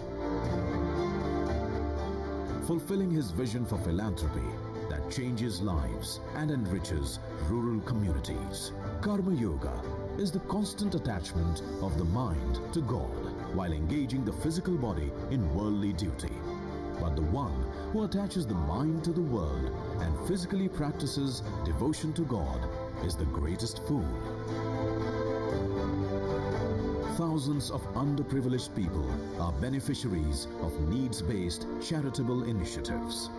Speaker 5: Fulfilling his vision for philanthropy that changes lives and enriches rural communities, Karma Yoga is the constant attachment of the mind to God while engaging the physical body in worldly duty. But the one who attaches the mind to the world and physically practices devotion to God is the greatest fool. Thousands of underprivileged people are beneficiaries of needs-based charitable initiatives.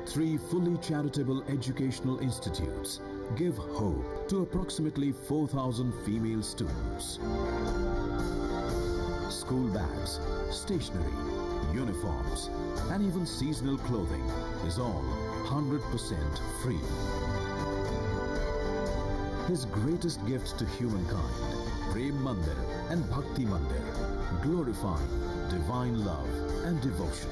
Speaker 5: Three fully charitable educational institutes give hope to approximately 4,000 female students. School bags, stationery, uniforms, and even seasonal clothing is all 100% free. His greatest gift to humankind, Prem Mandir and Bhakti Mandir, glorifying divine love and devotion.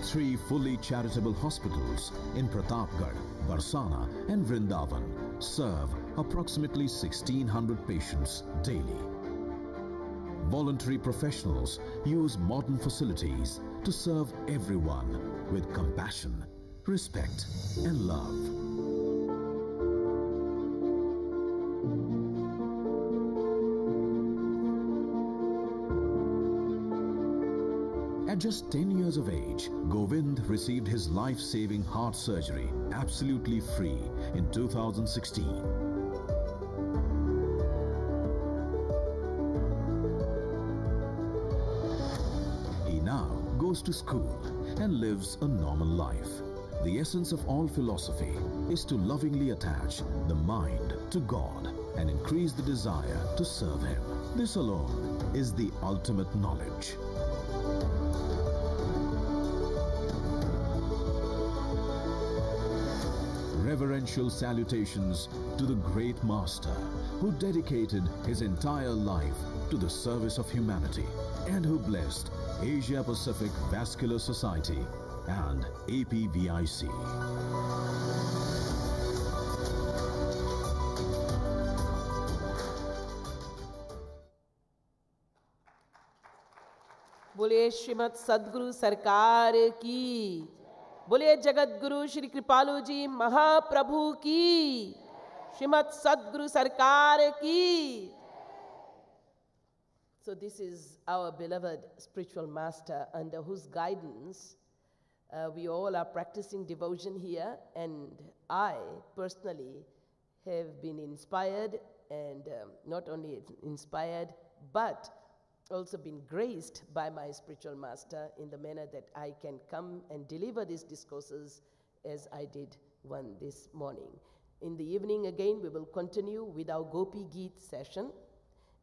Speaker 5: Three fully charitable hospitals in Pratapgarh, Barsana and Vrindavan serve approximately 1,600 patients daily. Voluntary professionals use modern facilities to serve everyone with compassion, respect and love. At just 10 years of age, Govind received his life-saving heart surgery absolutely free in 2016. He now goes to school and lives a normal life. The essence of all philosophy is to lovingly attach the mind to God and increase the desire to serve Him. This alone is the ultimate knowledge. Reverential salutations to the great master who dedicated his entire life to the service of humanity and who blessed Asia Pacific Vascular Society and APVIC.
Speaker 4: बोलिए श्रीमद सद्गुरु सरकार की, बोलिए जगत गुरु श्री कृपालु जी महाप्रभु की, श्रीमद सद्गुरु सरकार की. So this is our beloved spiritual master under whose guidance we all are practicing devotion here, and I personally have been inspired, and not only inspired but also been graced by my spiritual master in the manner that I can come and deliver these discourses as I did one this morning. In the evening again we will continue with our Gopi Geet session,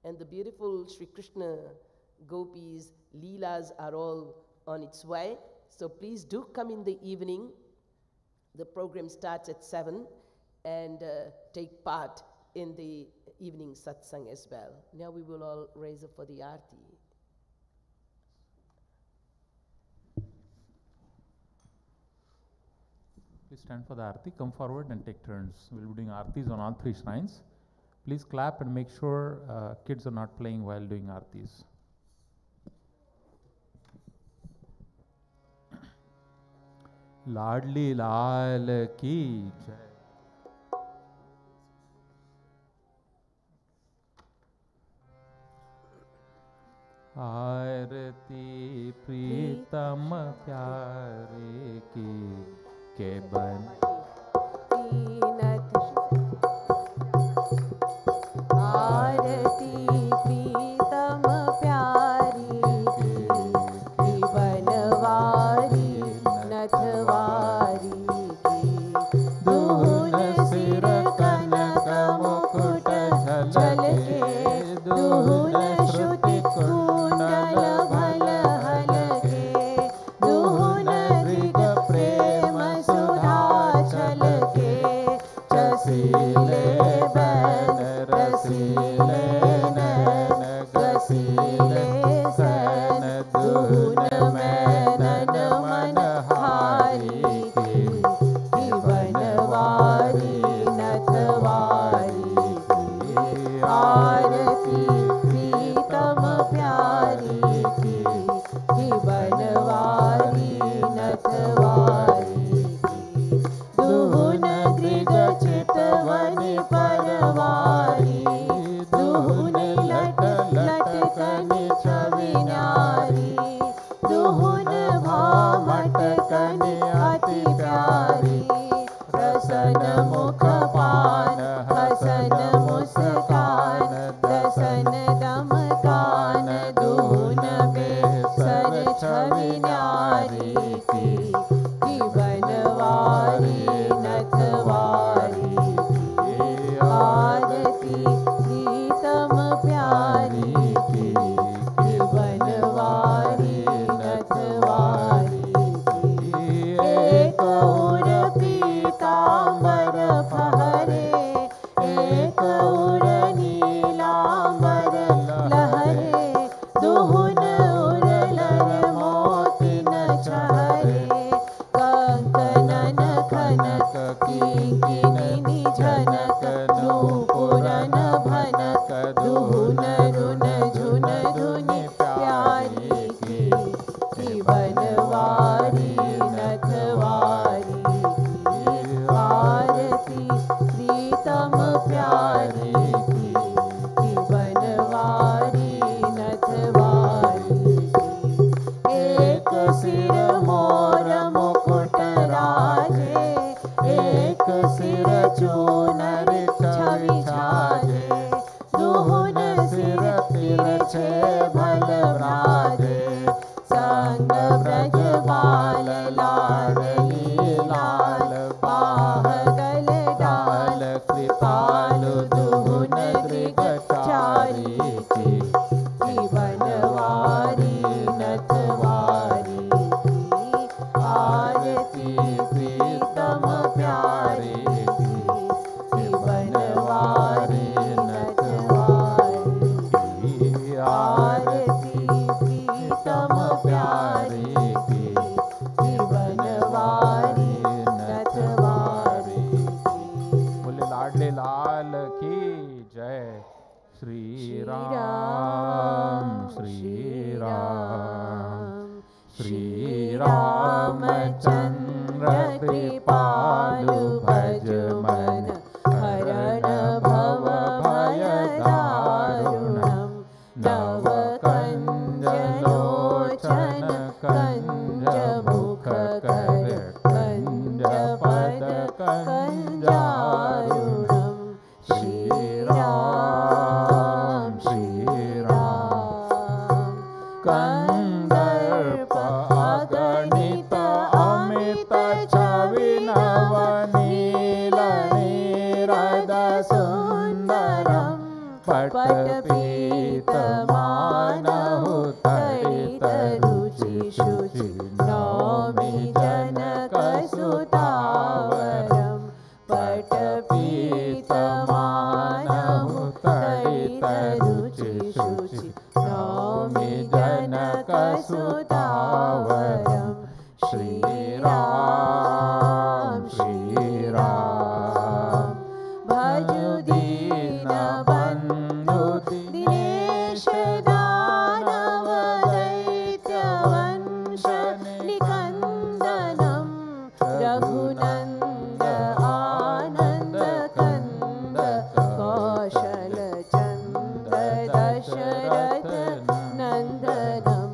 Speaker 4: and the beautiful Sri Krishna Gopis Leelas are all on its way. So please do come in the evening. The program starts at 7, and take part in the evening satsang as well. Now we will all raise up for the aarti.
Speaker 3: Please stand for the aarti, come forward and take turns. We will be doing aartis on all 3 shrines. Please clap and make sure kids are not playing while doing aartis. Ladli Lal ki jai. आरती प्रीतम प्यारे की के बन
Speaker 2: आरती प्रीतम प्यारी की बनवारी नथवारी की दून सिर कनक मुकुट झलके दून श्रुति कुंडल भल हलके दून ऋग प्रेम सुधा छलके चसीले बैन रसीले नैन गसीले सैन दून मैनन मन हारी की बनवारी नथवारी की आरती प्रीतम प्यारी की बनवारी नथवारी दुहुन दृग चितवनि परवारी दुहुन लट लट कनि छवि न्यारी दुहुन भामट कनि अति प्यारी रसन मुख पान हसन मुस्कान दसन दम कान दुहुन बेसर छवि न्यारी की बनवारी नथवारी की आरती प्रीतम प्यारी की बनवारी नथवारी की एक उर पीतांबर फहरे एक उर नीलांबर लहरे दुहुन उरलर मोतिन छहरे कंकनन खनक किंकिनी झनक नूपुरन भनक दुहुन रुन झुन धुनि प्यारी की बनवारी नथवारी की आरती प्रीतम प्यारी की बनवारी नथवारी की एक सिर मोर मुकुट राजे एक सिर चूनर छवि छाजे दुहुन सिर तिरछे भल भ्राजे संग ब्रज बाल लाडली लाल पाहगल डाल कृपालु दुहुन दृग चारी की बनवारी नथवारी की आरती प्रीतम प्यारी की बनवारी नथवारी की आरती प्रीतम प्यारी की बनवारी नथवारी की।
Speaker 3: बोले लाडले लाल की जय। श्री राम श्री राम श्री रामचंद्र कृपालु भज मन हरण भव भय दारुणम नव कंज लोचन कंज मुख कर कंज पद कंजारुणम श्री राम कंदर्प अगणित अमित छवि नव नील नीरद सुंदरम पट पीत मानहु तडित रुचि शुचि नौमि जनक सुतावरम पट पीत मानहु तडित रुचि शुचि नौमि जनक सुतावरम श्री राम भजु दीन बंधु दिनेश दानव दैत्य वंश निकंदनम रघुनंद आनंद कंद कौशल चंद दशरथ नंदनम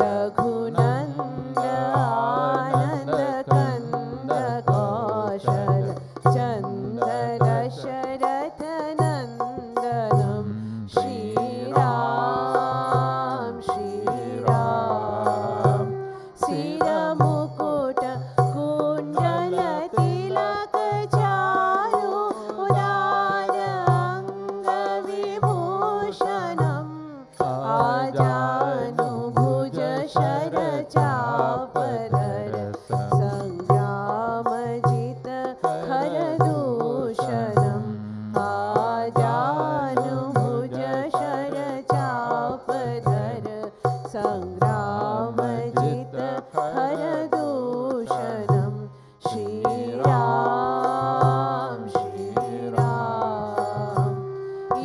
Speaker 3: रघुनंद आनंद कंद कौशल चंद दशरथ नंदनम श्री राम सिर मुकुट कुंडल तिलक चारु उदार अंग विभूषणम आजानु भुज शर चाप धर संग्राम जित हर दूषणम आजानु भुज शर चाप धर संग्राम जित हर दूषणम श्री राम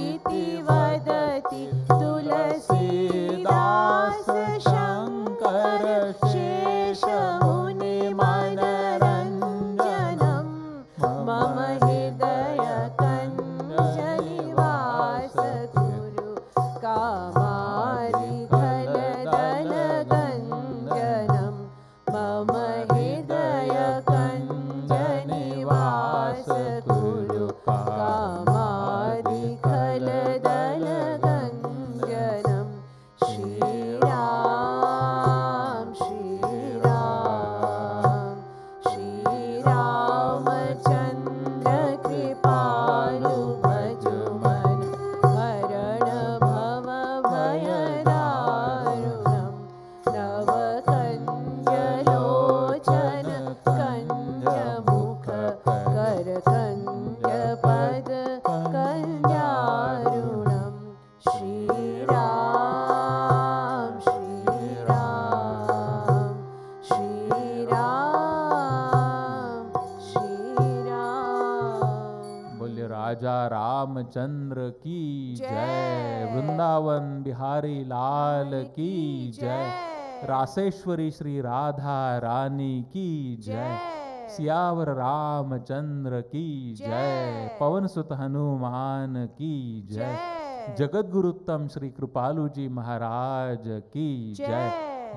Speaker 3: इति वदति तुलसीदास शंकर रामचंद्र की जय। वृंदावन बिहारी लाल की जय। रासेश्वरी श्री राधा रानी की जय। सियावर रामचंद्र की जय। पवन सुत हनुमान की जय। जगत गुरुत्तम श्री कृपालु जी महाराज की जय।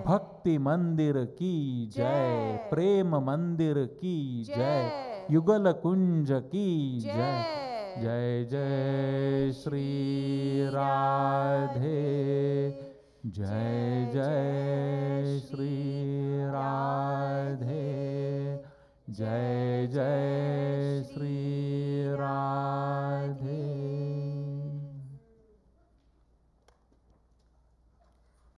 Speaker 3: भक्ति मंदिर की जय। प्रेम मंदिर की जय। युगल कुंज की जय। जय जय श्री राधे। जय जय श्री राधे। जय जय